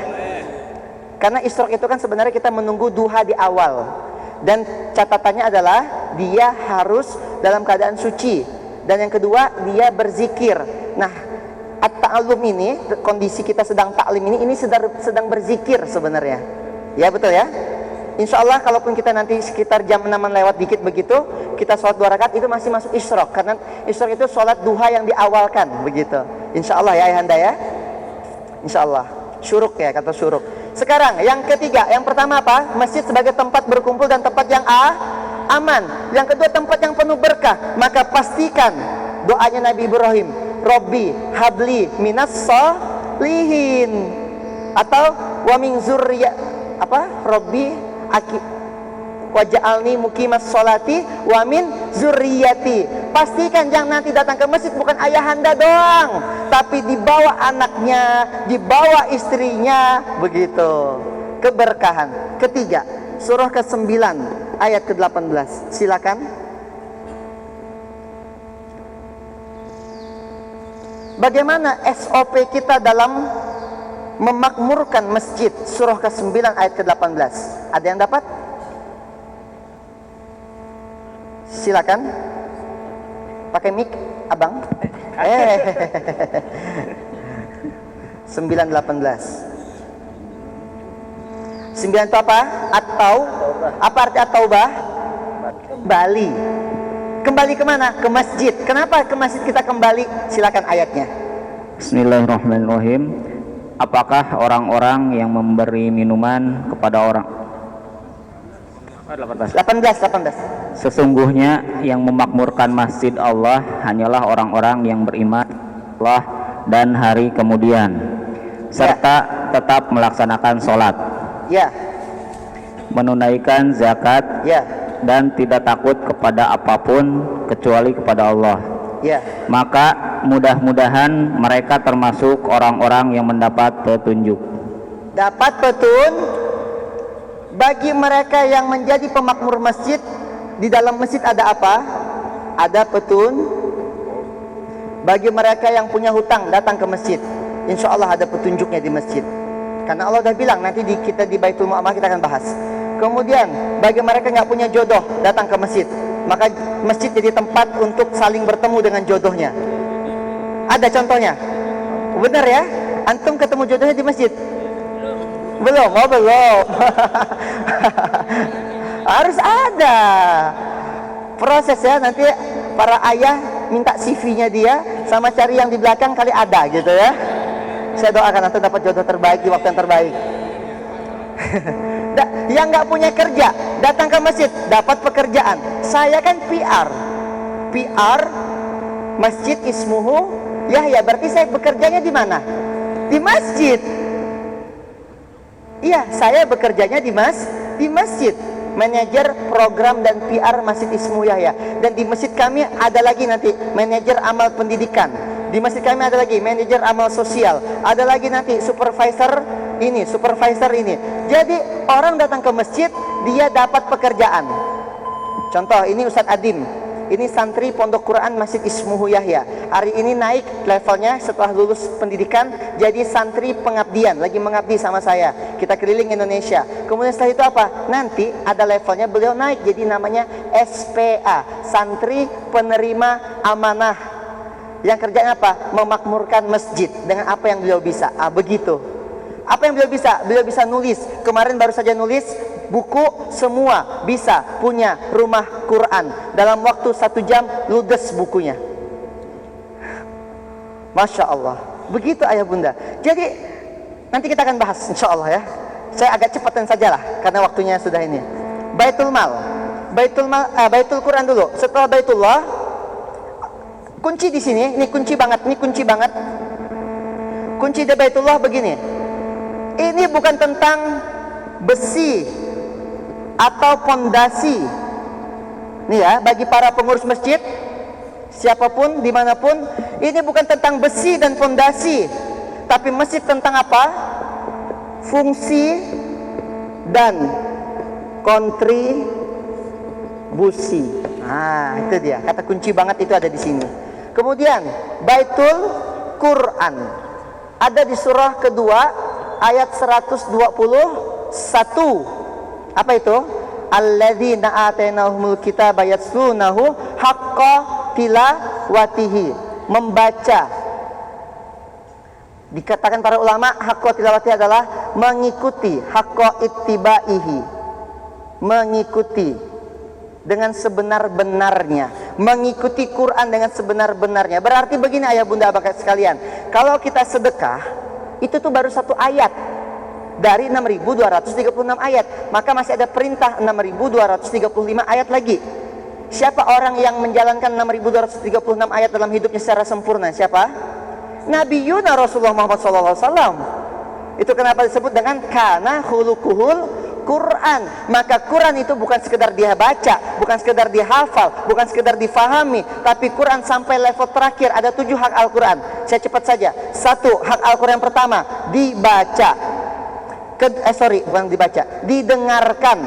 Karena Isyraq itu kan sebenarnya kita menunggu duha di awal. Dan catatannya adalah dia harus dalam keadaan suci. Dan yang kedua, dia berzikir. Nah, at-ta'allum ini, kondisi kita sedang ta'lim ini sedang berzikir sebenarnya. Ya betul ya? Insya Allah kalaupun kita nanti sekitar jam 6 lewat dikit begitu, kita sholat 2 rakaat, itu masih masuk Isyraq. Karena Isyraq itu sholat duha yang diawalkan begitu. Insya Allah ya ayahanda ya. Insya Allah. Syuruk ya, kata syuruk. Sekarang yang ketiga, yang pertama apa? Masjid sebagai tempat berkumpul dan tempat yang aman. Yang kedua, tempat yang penuh berkah. Maka pastikan doanya Nabi Ibrahim, Robbi habli minas solihin, atau wa min zurriyat Robbi waj'alni muqimas sholati wa min zurriyati. Pastikan jangan nanti datang ke masjid bukan ayahanda doang, tapi dibawa anaknya, dibawa istrinya, begitu. Keberkahan. Ketiga, surah ke-9 ayat ke-18. Silakan. Bagaimana SOP kita dalam memakmurkan masjid, surah ke-9 ayat ke-18. Ada yang dapat? Silakan. Pakai mic, Abang. 9:18. 9 itu apa? Apa arti at-taubah? Kembali. Kembali kemana? Ke masjid. Kenapa ke masjid kita kembali? Silakan ayatnya. Bismillahirrahmanirrahim. Apakah orang-orang yang memberi minuman kepada orang 18. Sesungguhnya yang memakmurkan masjid Allah hanyalah orang-orang yang beriman Allah dan hari kemudian, serta tetap melaksanakan sholat, Ya. menunaikan zakat, Ya. dan tidak takut kepada apapun kecuali kepada Allah. Ya. Maka mudah-mudahan mereka termasuk orang-orang yang mendapat petunjuk. Dapat bagi mereka yang menjadi pemakmur masjid. Di dalam masjid ada apa? Ada bagi mereka yang punya hutang datang ke masjid, insya Allah ada petunjuknya di masjid. Karena Allah udah bilang nanti kita di Baitul Mu'amah kita akan bahas. Kemudian bagi mereka nggak punya jodoh datang ke masjid, maka masjid jadi tempat untuk saling bertemu dengan jodohnya. Ada contohnya? Benar ya? Antum ketemu jodohnya di masjid? Belum. Harus ada proses ya. Nanti para ayah minta CV-nya dia sama cari yang di belakang kali ada gitu ya. Saya doakan antum dapat jodoh terbaik di waktu yang terbaik. Yang nggak punya kerja datang ke masjid dapat pekerjaan. Saya kan PR masjid ismuhu Yahya, berarti saya bekerjanya di mana? Di masjid. Iya, saya bekerjanya di masjid. Manajer program dan PR Masjid Ismu Yahya. Dan di masjid kami ada lagi nanti manajer amal pendidikan. Di masjid kami ada lagi manajer amal sosial. Ada lagi nanti supervisor ini. Jadi orang datang ke masjid, dia dapat pekerjaan. Contoh, ini Ustadz Adim. Ini santri Pondok Quran Masjid Ismuhu Yahya. Hari ini naik levelnya setelah lulus pendidikan jadi santri pengabdian, lagi mengabdi sama saya. Kita keliling Indonesia. Kemudian setelah itu apa? Nanti ada levelnya beliau naik jadi namanya SPA, santri penerima amanah. Yang kerjanya apa? Memakmurkan masjid dengan apa yang beliau bisa. Begitu. Apa yang beliau bisa? Beliau bisa nulis. Kemarin baru saja nulis buku, semua bisa punya rumah Quran. Dalam waktu 1 jam ludes bukunya. Masya Allah. Begitu ayah bunda. Jadi nanti kita akan bahas insya Allah ya. Saya agak cepatan sajalah karena waktunya sudah ini. Baitul Quran dulu. Setelah Baitullah, kunci di sini. Ini kunci banget. Kunci di Baitullah begini. Ini bukan tentang besi atau pondasi. Nih ya, bagi para pengurus masjid, siapapun, dimanapun, ini bukan tentang besi dan pondasi, tapi masjid tentang apa? Fungsi dan kontribusi. Itu dia, kata kunci banget itu ada di sini. Kemudian Baitul Quran ada di surah kedua ayat 121. Apa itu? Alladzina atainahumul kitaba yatlunahu haqqa tilawatihi. Membaca. Dikatakan para ulama haqqa tilawatihi adalah mengikuti, haqqa ittibaihi. Mengikuti dengan sebenar-benarnya, mengikuti Quran dengan sebenar-benarnya. Berarti begini ayah bunda abang sekalian, kalau kita sedekah itu tuh baru 1 ayat dari 6.236 ayat, maka masih ada perintah 6.235 ayat lagi. Siapa orang yang menjalankan 6.236 ayat dalam hidupnya secara sempurna? Siapa? Nabi Yuna Rasulullah Muhammad SAW. Itu kenapa disebut dengan kana khuluquhul Quran. Maka Quran itu bukan sekedar dia baca, bukan sekedar dihafal, bukan sekedar difahami, tapi Quran sampai level terakhir. Ada 7 hak Al-Quran. Saya cepat saja. 1, hak Al-Quran yang pertama dibaca. Bukan dibaca, didengarkan.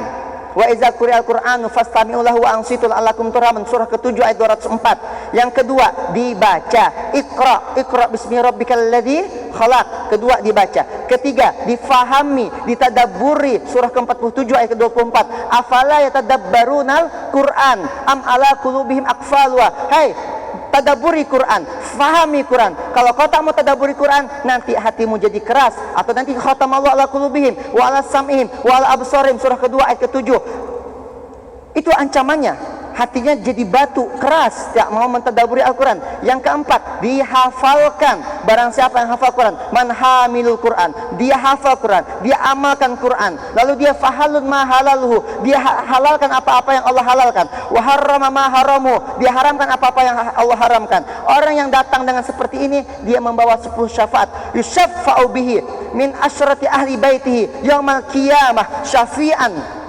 Wa iza quri'al Qur'anu fastami'u lahu wa ansitu la'allakum turhamun, surah ke-7 ayat 204. Yang kedua, dibaca. Iqra bismi rabbikal ladzi khalaq. Kedua, dibaca. Ketiga, difahami, ditadabburi. Surah ke-47 ayat ke-24. Afala yatadabbarunal Qur'an am ala qulubihim aqfalwa. Hai, tadabburi Quran, fahami Quran. Kalau kau tak mau tadabburi Quran, nanti hatimu jadi keras, atau nanti khatamallahu ala qulubihim wa ala sam'ihim wa ala absarihim. Surah kedua ayat ke-7. Itu ancamannya. Hatinya jadi batu, keras, tidak mau mentadabburi Al-Quran. Yang keempat, dihafalkan. Barang siapa yang hafal Quran, man hamilul Quran, dia hafal Quran, dia amalkan Quran, lalu dia fahalun ma halaluhu, dia halalkan apa-apa yang Allah halalkan, wa harrama ma haramu, dia haramkan apa-apa yang Allah haramkan. Orang yang datang dengan seperti ini, dia membawa 10 syafaat. Yushaffa'u bihi min asyrati ahli baitihi yaumal qiyamah syafi'an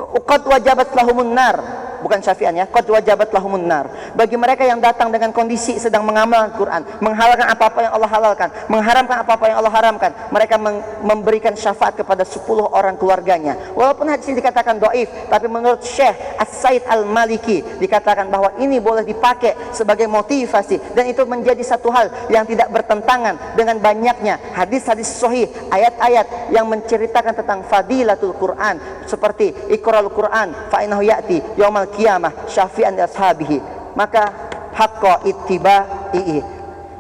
qad wajabat lahumun nar. Bukan syafi'an ya, qad wajabat lahumun nar. Bagi mereka yang datang dengan kondisi sedang mengamalkan Quran, menghalalkan apa-apa yang Allah halalkan, mengharamkan apa-apa yang Allah haramkan, mereka memberikan syafaat kepada 10 orang keluarganya. Walaupun hadis ini dikatakan dhaif, tapi menurut Syekh As-Said Al-Maliki dikatakan bahwa ini boleh dipakai sebagai motivasi, dan itu menjadi satu hal yang tidak bertentangan dengan banyaknya hadis-hadis sahih, ayat-ayat yang menceritakan tentang fadilatul Quran, seperti Iqra'ul Quran fa innahu ya'ti yaumal qiyamah syafi'an li ashabihi. Maka haqqa ittiba'i.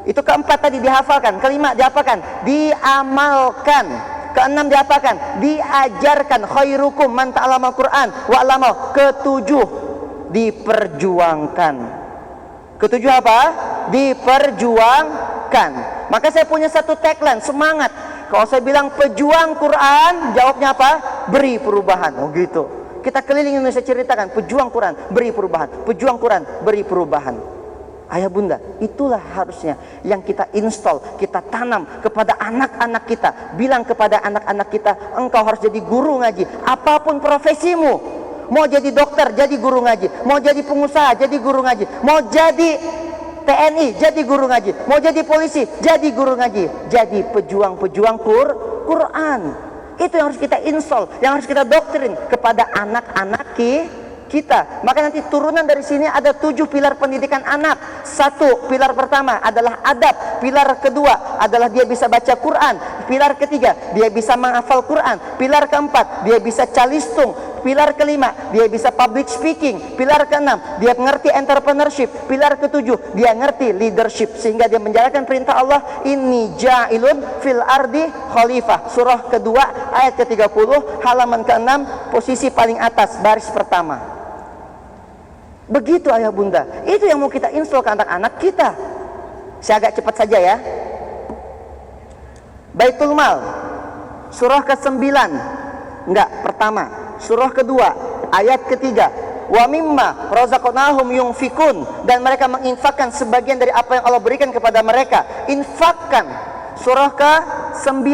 Itu keempat tadi dihafalkan, kelima dihafalkan, diamalkan, keenam dihafalkan, diajarkan. Khairukum man ta'allama Quran wa 'allamahu. Ketujuh, diperjuangkan. Ketujuh apa? Diperjuangkan. Maka saya punya satu tagline, semangat. Kalau saya bilang pejuang Quran, jawabnya apa? Beri perubahan. Oh gitu. Kita keliling Indonesia ceritakan, pejuang Quran, beri perubahan. Pejuang Quran, beri perubahan. Ayah bunda, itulah harusnya yang kita install, kita tanam kepada anak-anak kita. Bilang kepada anak-anak kita, engkau harus jadi guru ngaji. Apapun profesimu, mau jadi dokter, jadi guru ngaji. Mau jadi pengusaha, jadi guru ngaji. Mau jadi TNI, jadi guru ngaji. Mau jadi polisi, jadi guru ngaji. Jadi pejuang-pejuang Quran. Itu yang harus kita install, yang harus kita doktrin kepada anak-anak kita. Maka nanti turunan dari sini ada 7 pilar pendidikan anak. 1, pilar pertama adalah adab. Pilar kedua adalah dia bisa baca Quran. Pilar ketiga, dia bisa menghafal Quran. Pilar keempat, dia bisa calistung. Pilar kelima, dia bisa public speaking. Pilar keenam, dia mengerti entrepreneurship. Pilar ketujuh, dia ngerti leadership, sehingga dia menjalankan perintah Allah. Inni ja'ilun fil ardi khalifah. Surah kedua ayat ke-30, halaman ke-6, posisi paling atas, baris pertama. Begitu ayah bunda, itu yang mau kita install ke anak-anak kita. Saya agak cepat saja ya. Baitul Mal, surah ke-9, enggak, pertama. Surah kedua, ayat ketiga. Wa mimma razaqnahum yunfikun, dan mereka menginfakkan sebagian dari apa yang Allah berikan kepada mereka. Infakkan. Surah ke-9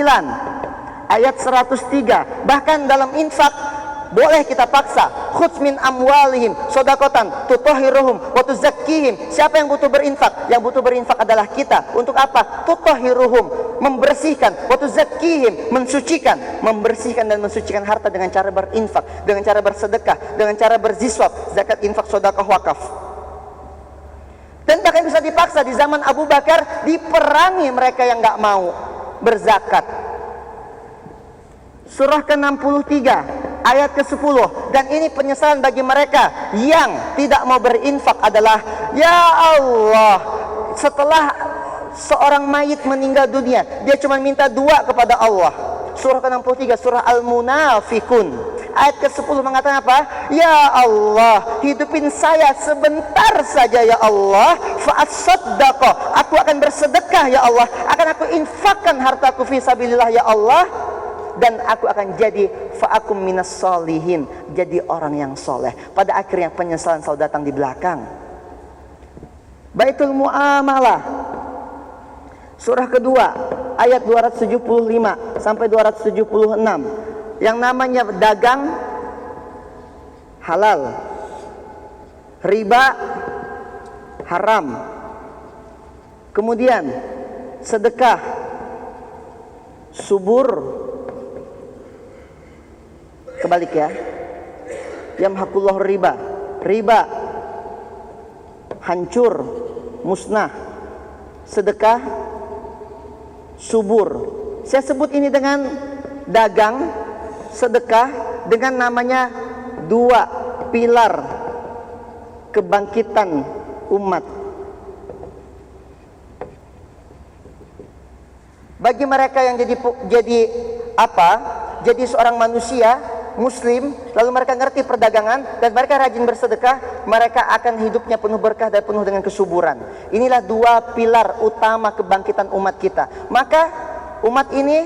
ayat 103. Bahkan dalam infak boleh kita paksa. Khudz min amwalihim shadaqatan tutahhiruhum wa tuzakkihim. Siapa yang butuh berinfak? Yang butuh berinfak adalah kita. Untuk apa? Tutahhiruhum, membersihkan, wa tuzakkihim, mensucikan. Membersihkan dan mensucikan harta dengan cara berinfak, dengan cara bersedekah, dengan cara berziswab, zakat, infak, sedekah, wakaf. Dan bahkan bisa dipaksa. Di zaman Abu Bakar diperangi mereka yang enggak mau berzakat. Surah ke-63 ayat ke-10. Dan ini penyesalan bagi mereka yang tidak mau berinfak adalah, ya Allah, setelah seorang mayit meninggal dunia, dia cuma minta dua kepada Allah. Surah ke-63, surah Al-Munafikun ayat ke-10 mengatakan apa? Ya Allah, hidupin saya sebentar saja ya Allah, fa'asaddaqa, aku akan bersedekah ya Allah, akan aku infakkan hartaku fi sabilillah ya Allah, dan aku akan jadi fa'akum minas solihin, jadi orang yang soleh. Pada akhirnya penyesalan selalu datang di belakang. Baitul Muamalah, surah kedua ayat 275 sampai 276, yang namanya dagang halal, riba haram, kemudian sedekah, subur, kebalik ya, yamhaqullahu riba, riba hancur, musnah, sedekah subur. Saya sebut ini dengan dagang, sedekah, dengan namanya dua pilar kebangkitan umat. Bagi mereka yang jadi seorang manusia muslim, lalu mereka ngerti perdagangan dan mereka rajin bersedekah, mereka akan hidupnya penuh berkah dan penuh dengan kesuburan. Inilah dua pilar utama kebangkitan umat kita. Maka umat ini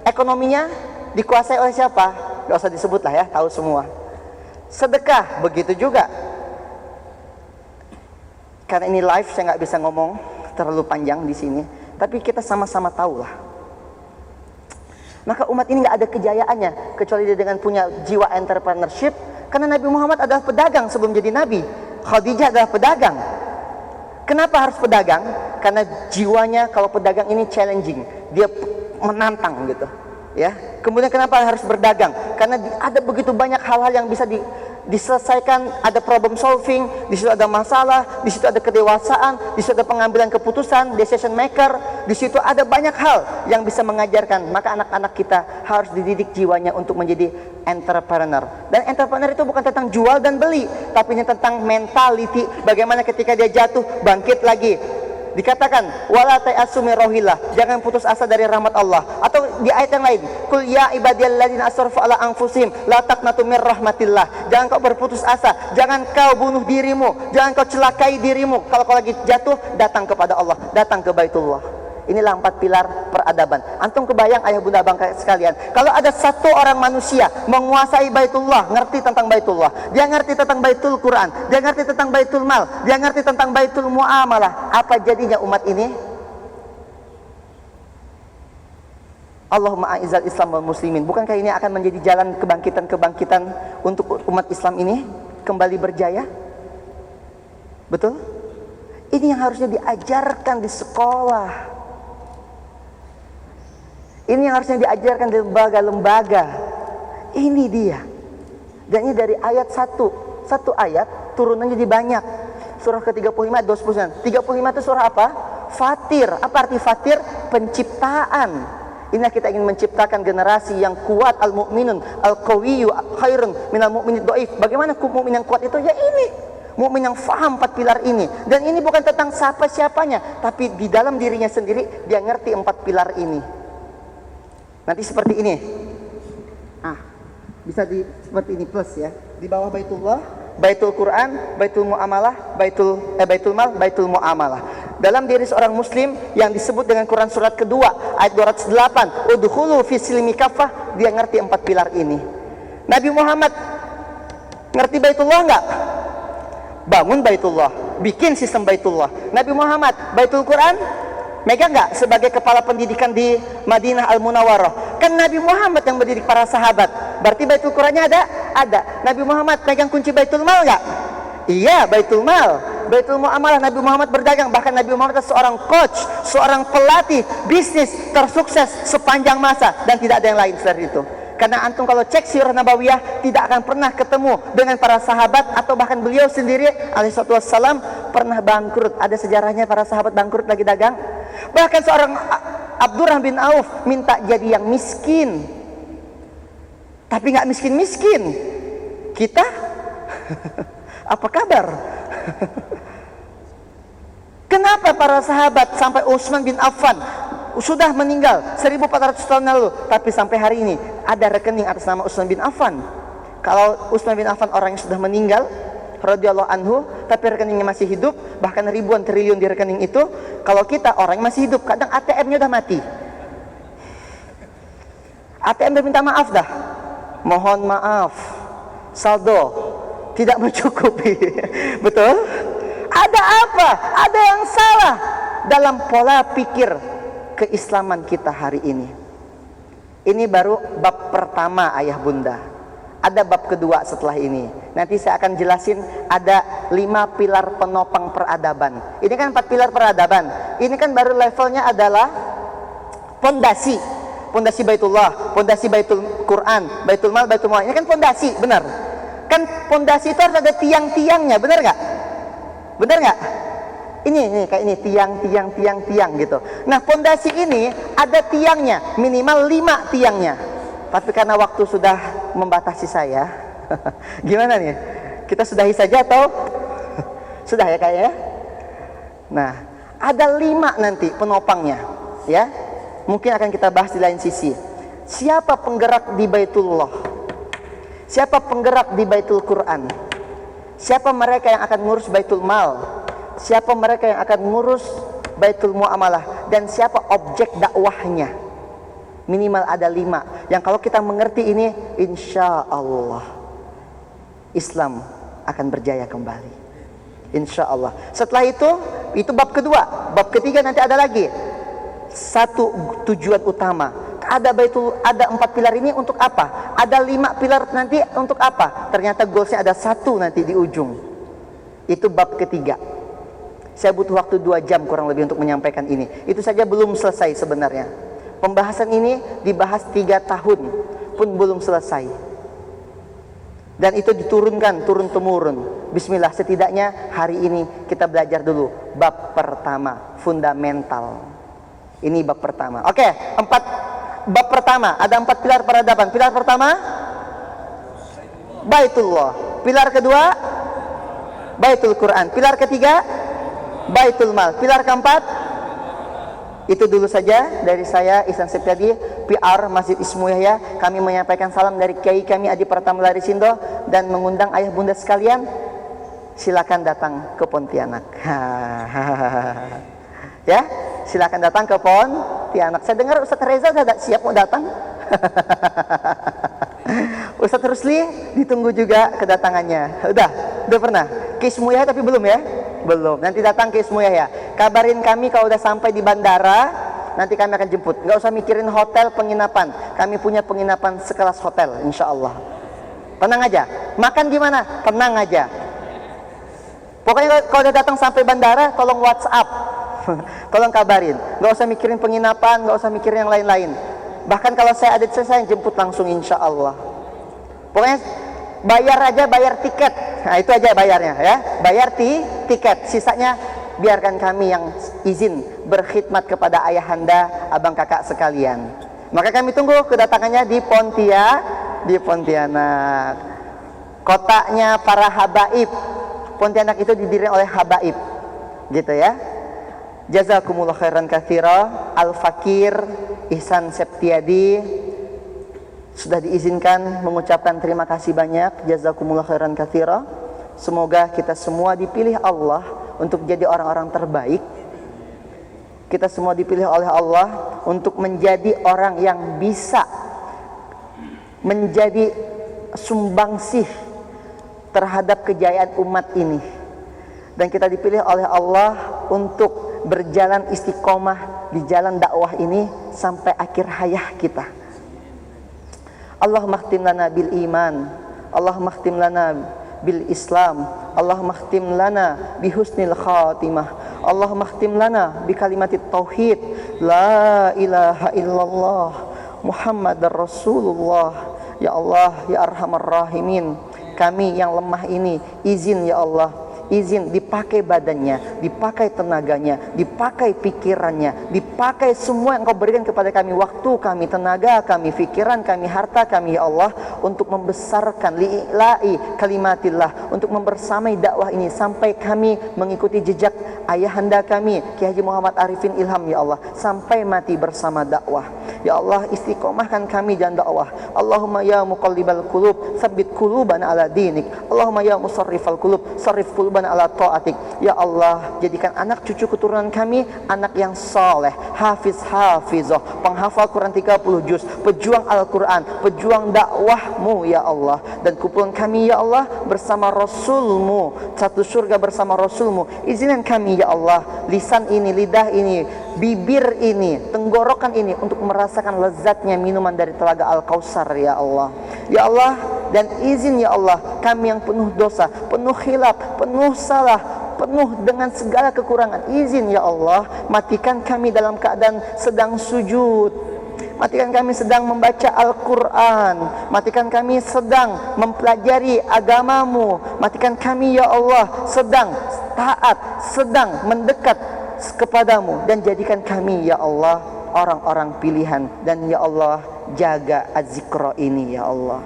ekonominya dikuasai oleh siapa? Gak usah disebut lah ya, tahu semua. Sedekah begitu juga. Karena ini live, saya nggak bisa ngomong terlalu panjang di sini. Tapi kita sama-sama tahu lah. Maka umat ini nggak ada kejayaannya kecuali dia dengan punya jiwa entrepreneurship. Karena Nabi Muhammad adalah pedagang sebelum jadi Nabi. Khadijah adalah pedagang. Kenapa harus pedagang? Karena jiwanya kalau pedagang ini challenging, dia menantang gitu. Ya. Kemudian kenapa harus berdagang? Karena ada begitu banyak hal-hal yang bisa diselesaikan, ada problem solving, di situ ada masalah, di situ ada kedewasaan, di situ ada pengambilan keputusan, decision maker, di situ ada banyak hal yang bisa mengajarkan. Maka anak-anak kita harus dididik jiwanya untuk menjadi entrepreneur. Dan entrepreneur itu bukan tentang jual dan beli, tapi ini tentang mentality, bagaimana ketika dia jatuh bangkit lagi. Dikatakan wala ta'asu min rohillah, jangan putus asa dari rahmat Allah. Atau di ayat yang lain, qul ya ibadiyalladzina asrafu ala anfusihim la taqnatu mir rahmatillah. Jangan kau berputus asa, jangan kau bunuh dirimu, jangan kau celakai dirimu. Kalau kau lagi jatuh, datang kepada Allah, datang ke Baitullah. Inilah 4 pilar peradaban. Antum kebayang ayah bunda bangsa sekalian, kalau ada satu orang manusia menguasai Baitullah, ngerti tentang Baitullah, dia ngerti tentang Baitul Quran, dia ngerti tentang Baitul Mal, dia ngerti tentang Baitul Muamalah, apa jadinya umat ini? Allahumma a'izzal Islam wal muslimin. Bukankah ini akan menjadi jalan kebangkitan-kebangkitan untuk umat Islam ini kembali berjaya? Betul? Ini yang harusnya diajarkan di sekolah. Ini yang harusnya diajarkan di lembaga-lembaga. Ini dia. Dan ini dari ayat 1. Satu ayat turunannya jadi banyak. Surah ke-35 ayat 29. 35 itu surah apa? Fatir. Apa arti Fatir? Penciptaan. Inilah kita ingin menciptakan generasi yang kuat, al-mu'minun al-qawiyyu khairun minal mu'minid dhaif. Bagaimana mukmin yang kuat itu? Ya ini. Mukmin yang faham 4 pilar ini. Dan ini bukan tentang siapa-siapanya, tapi di dalam dirinya sendiri dia ngerti 4 pilar ini. Nanti seperti ini. Bisa seperti ini plus ya. Di bawah Baitullah, Baitul Quran, Baitul Muamalah, Baitul Mal, Baitul Muamalah. Dalam diri seorang muslim yang disebut dengan Quran surat kedua ayat 208, udkhulu fi silmi kafah, dia ngerti 4 pilar ini. Nabi Muhammad ngerti Baitullah enggak? Bangun Baitullah, bikin sistem Baitullah. Nabi Muhammad Baitul Quran megang nggak sebagai kepala pendidikan di Madinah Al-Munawwarah? Kan Nabi Muhammad yang mendidik para sahabat. Berarti Baitul Qurannya ada? Ada. Nabi Muhammad pegang kunci Baitul Mal nggak? Iya, Baitul Mal. Baitul Muamalah, Nabi Muhammad berdagang. Bahkan Nabi Muhammad adalah seorang coach, seorang pelatih bisnis tersukses sepanjang masa. Dan tidak ada yang lain seperti itu. Karena antum kalau cek sirah nabawiyah tidak akan pernah ketemu dengan para sahabat atau bahkan beliau sendiri alaihissalatu wassalam pernah bangkrut. Ada sejarahnya para sahabat bangkrut lagi dagang. Bahkan seorang Abdurrahman bin Auf minta jadi yang miskin, tapi nggak miskin-miskin. Kita apa kabar? Kenapa para sahabat sampai Utsman bin Affan sudah meninggal 1400 tahun lalu, tapi sampai hari ini ada rekening atas nama Utsman bin Affan? Kalau Utsman bin Affan orang yang sudah meninggal radhiyallahu anhu, tapi rekeningnya masih hidup, bahkan ribuan triliun di rekening itu. Kalau kita orang yang masih hidup, kadang ATM-nya udah mati. ATM udah minta maaf dah. Mohon maaf, saldo tidak mencukupi. Betul? Ada apa? Ada yang salah dalam pola pikir keislaman kita hari ini. Ini baru bab pertama ayah bunda. Ada bab kedua setelah ini. Nanti saya akan jelasin ada 5 pilar penopang peradaban. Ini kan 4 pilar peradaban. Ini kan baru levelnya adalah pondasi. Pondasi Baitullah, pondasi Baitul Quran, Baitul Mal, Baitul Muamalah. Ini kan pondasi, benar. Kan pondasi itu harus ada tiang-tiangnya, benar nggak? Benar nggak? Ini kayak ini tiang gitu. Nah, pondasi ini ada tiangnya, minimal 5 tiangnya. Tapi karena waktu sudah membatasi saya, gimana nih? Kita sudahi saja atau sudah ya kayaknya? Nah, ada 5 nanti penopangnya, ya. Mungkin akan kita bahas di lain sisi. Siapa penggerak di Baitullah? Siapa penggerak di Baitul Quran? Siapa mereka yang akan ngurus Baitul Mal? Siapa mereka yang akan ngurus Baitul Muamalah? Dan siapa objek dakwahnya? Minimal ada 5. Yang kalau kita mengerti ini, insya Allah Islam akan berjaya kembali. Insya Allah. Setelah itu bab kedua. Bab ketiga nanti ada lagi. Satu tujuan utama. Ada 4 pilar ini untuk apa? Ada 5 pilar nanti untuk apa? Ternyata goalsnya ada 1 nanti di ujung. Itu bab ketiga. Saya butuh waktu 2 jam kurang lebih untuk menyampaikan ini. Itu saja belum selesai sebenarnya. Pembahasan ini dibahas 3 tahun pun belum selesai. Dan itu diturunkan turun-temurun. Bismillah, setidaknya hari ini kita belajar dulu bab pertama, fundamental. Ini bab pertama. Oke, bab pertama, ada 4 pilar peradaban. Pilar pertama, Baitullah. Pilar kedua, Baitul Quran. Pilar ketiga, Baitul Mal. Pilar keempat, itu dulu saja dari saya, Ihsan Septiadi, PR Masjid Ismu Yahya. Kami menyampaikan salam dari Kiai kami Adi Pratama Larisindo dan mengundang ayah bunda sekalian, silakan datang ke Pontianak. Ya, silakan datang ke Pontianak. Saya dengar Ustadz Reza sudah siap mau datang. Ustadz Rusli ditunggu juga kedatangannya. Udah pernah ke Ismu Yahya tapi belum ya? Belum. Nanti datang ke Ismu Yahya. Kabarin kami kalau udah sampai di bandara, nanti kami akan jemput. Nggak usah mikirin hotel penginapan. Kami punya penginapan sekelas hotel, insya Allah. Tenang aja. Makan gimana? Tenang aja. Pokoknya kalau udah datang sampai bandara, tolong WhatsApp. Tolong kabarin. Nggak usah mikirin penginapan, nggak usah mikirin yang lain-lain. Bahkan kalau saya ada, saya jemput langsung, insya Allah. Pokoknya bayar tiket. Nah, itu aja bayarnya ya. Bayar tiket. Sisanya biarkan kami yang izin berkhidmat kepada ayahanda, abang kakak sekalian. Maka kami tunggu kedatangannya di Pontianak. Kotanya para habaib. Pontianak itu didirikan oleh habaib. Gitu ya. Jazakumullah khairan katsira. Al-Fakir Ihsan Septiadi sudah diizinkan mengucapkan terima kasih banyak. Jazakumullah khairan katsira. Semoga kita semua dipilih Allah untuk jadi orang-orang terbaik. Kita semua dipilih oleh Allah untuk menjadi orang yang bisa menjadi sumbangsih terhadap kejayaan umat ini. Dan kita dipilih oleh Allah untuk berjalan istiqomah di jalan dakwah ini sampai akhir hayat kita. Allahumma khtim lana bil iman, Allahumma khtim lana bil Islam, Allahumma khtim lana bi husnil khatimah, Allahumma khtim lana bi kalimatit tauhid, la ilaha illallah Muhammadar Rasulullah. Ya Allah, ya Arhamar Rahimin, kami yang lemah ini izin ya Allah, izin dipakai badannya, dipakai tenaganya, dipakai pikirannya, dipakai semua yang Kau berikan kepada kami, waktu kami, tenaga kami, pikiran kami, harta kami ya Allah, untuk membesarkan li'ila'i kalimatillah, untuk membersamai dakwah ini sampai kami mengikuti jejak ayahanda kami Kiai Haji Muhammad Arifin Ilham ya Allah, sampai mati bersama dakwah. Ya Allah, istiqomahkan kami jalan dakwah. Allahumma ya muqallibal qulub, tsabbit qulubana ala dinik. Allahumma ya musarrifal qulub, sarrif qulubana ala ta'atik. Ya Allah, jadikan anak cucu keturunan kami anak yang saleh, hafizah, penghafal Quran 30 juz, pejuang Al-Quran, pejuang dakwahmu ya Allah. Dan kumpulan kami ya Allah bersama Rasulmu, satu surga bersama Rasulmu. Izinkan kami ya Allah, lisan ini, lidah ini, bibir ini, tenggorokan ini untuk merasakan lezatnya minuman dari telaga Al-Kausar ya Allah. Ya Allah, dan izin ya Allah, kami yang penuh dosa, penuh khilaf, penuh salah, penuh dengan segala kekurangan, izin ya Allah, matikan kami dalam keadaan sedang sujud, matikan kami sedang membaca Al-Quran, matikan kami sedang mempelajari agamamu, matikan kami ya Allah sedang taat, sedang mendekat kepadamu, dan jadikan kami ya Allah orang-orang pilihan. Dan ya Allah, jaga Az-Zikra ini ya Allah,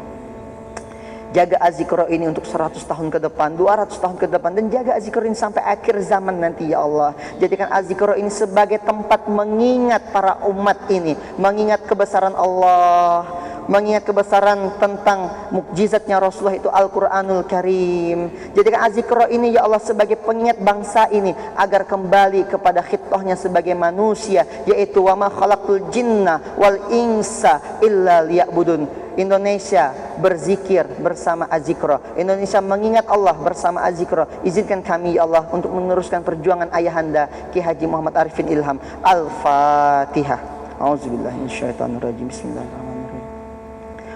jaga Az-Zikra ini untuk 100 tahun ke depan, 200 tahun ke depan, dan jaga Az-Zikra ini sampai akhir zaman nanti ya Allah. Jadikan Az-Zikra ini sebagai tempat mengingat para umat ini, mengingat kebesaran Allah, mengingat kebesaran tentang mukjizatnya Rasulullah itu Al-Quranul Karim. Jadikan Az-Zikra ini ya Allah sebagai pengingat bangsa ini agar kembali kepada khitahnya sebagai manusia, yaitu wa ma khalaqtul jinna wal insa illa liya'budun. Indonesia berzikir bersama Az-Zikra, Indonesia mengingat Allah bersama Az-Zikra. Izinkan kami ya Allah untuk meneruskan perjuangan ayahanda Ki Haji Muhammad Arifin Ilham. Al-Fatihah. A'udzubillahi minasyaitonirrajim. Bismillahirrahmanirrahim.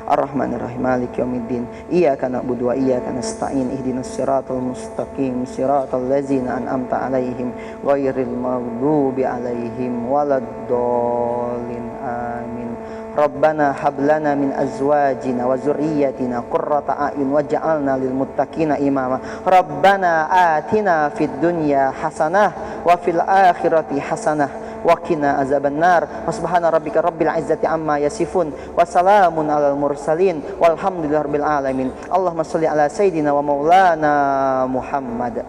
Ar-Rahmanir-Rahim, Maliki Yaumiddin. Iyyaka na'budu wa iyyaka nasta'in. Ihdinas siratal mustaqim, siratal ladzina an'amta 'alaihim ghairil maghdubi 'alaihim waladdallin. Amin. Rabbana hab lana min azwajina wa dzurriyyatina qurrata a'yun waj'alna lil muttaqina imama. Rabbana atina fid dunya hasanah wa fil akhirati hasanah wa qina azabannar. Subhana rabbika rabbil izzati amma yasifun wa salamun alal mursalin walhamdulillahi rabbil alamin. Allahumma shalli ala sayidina wa maulana Muhammad.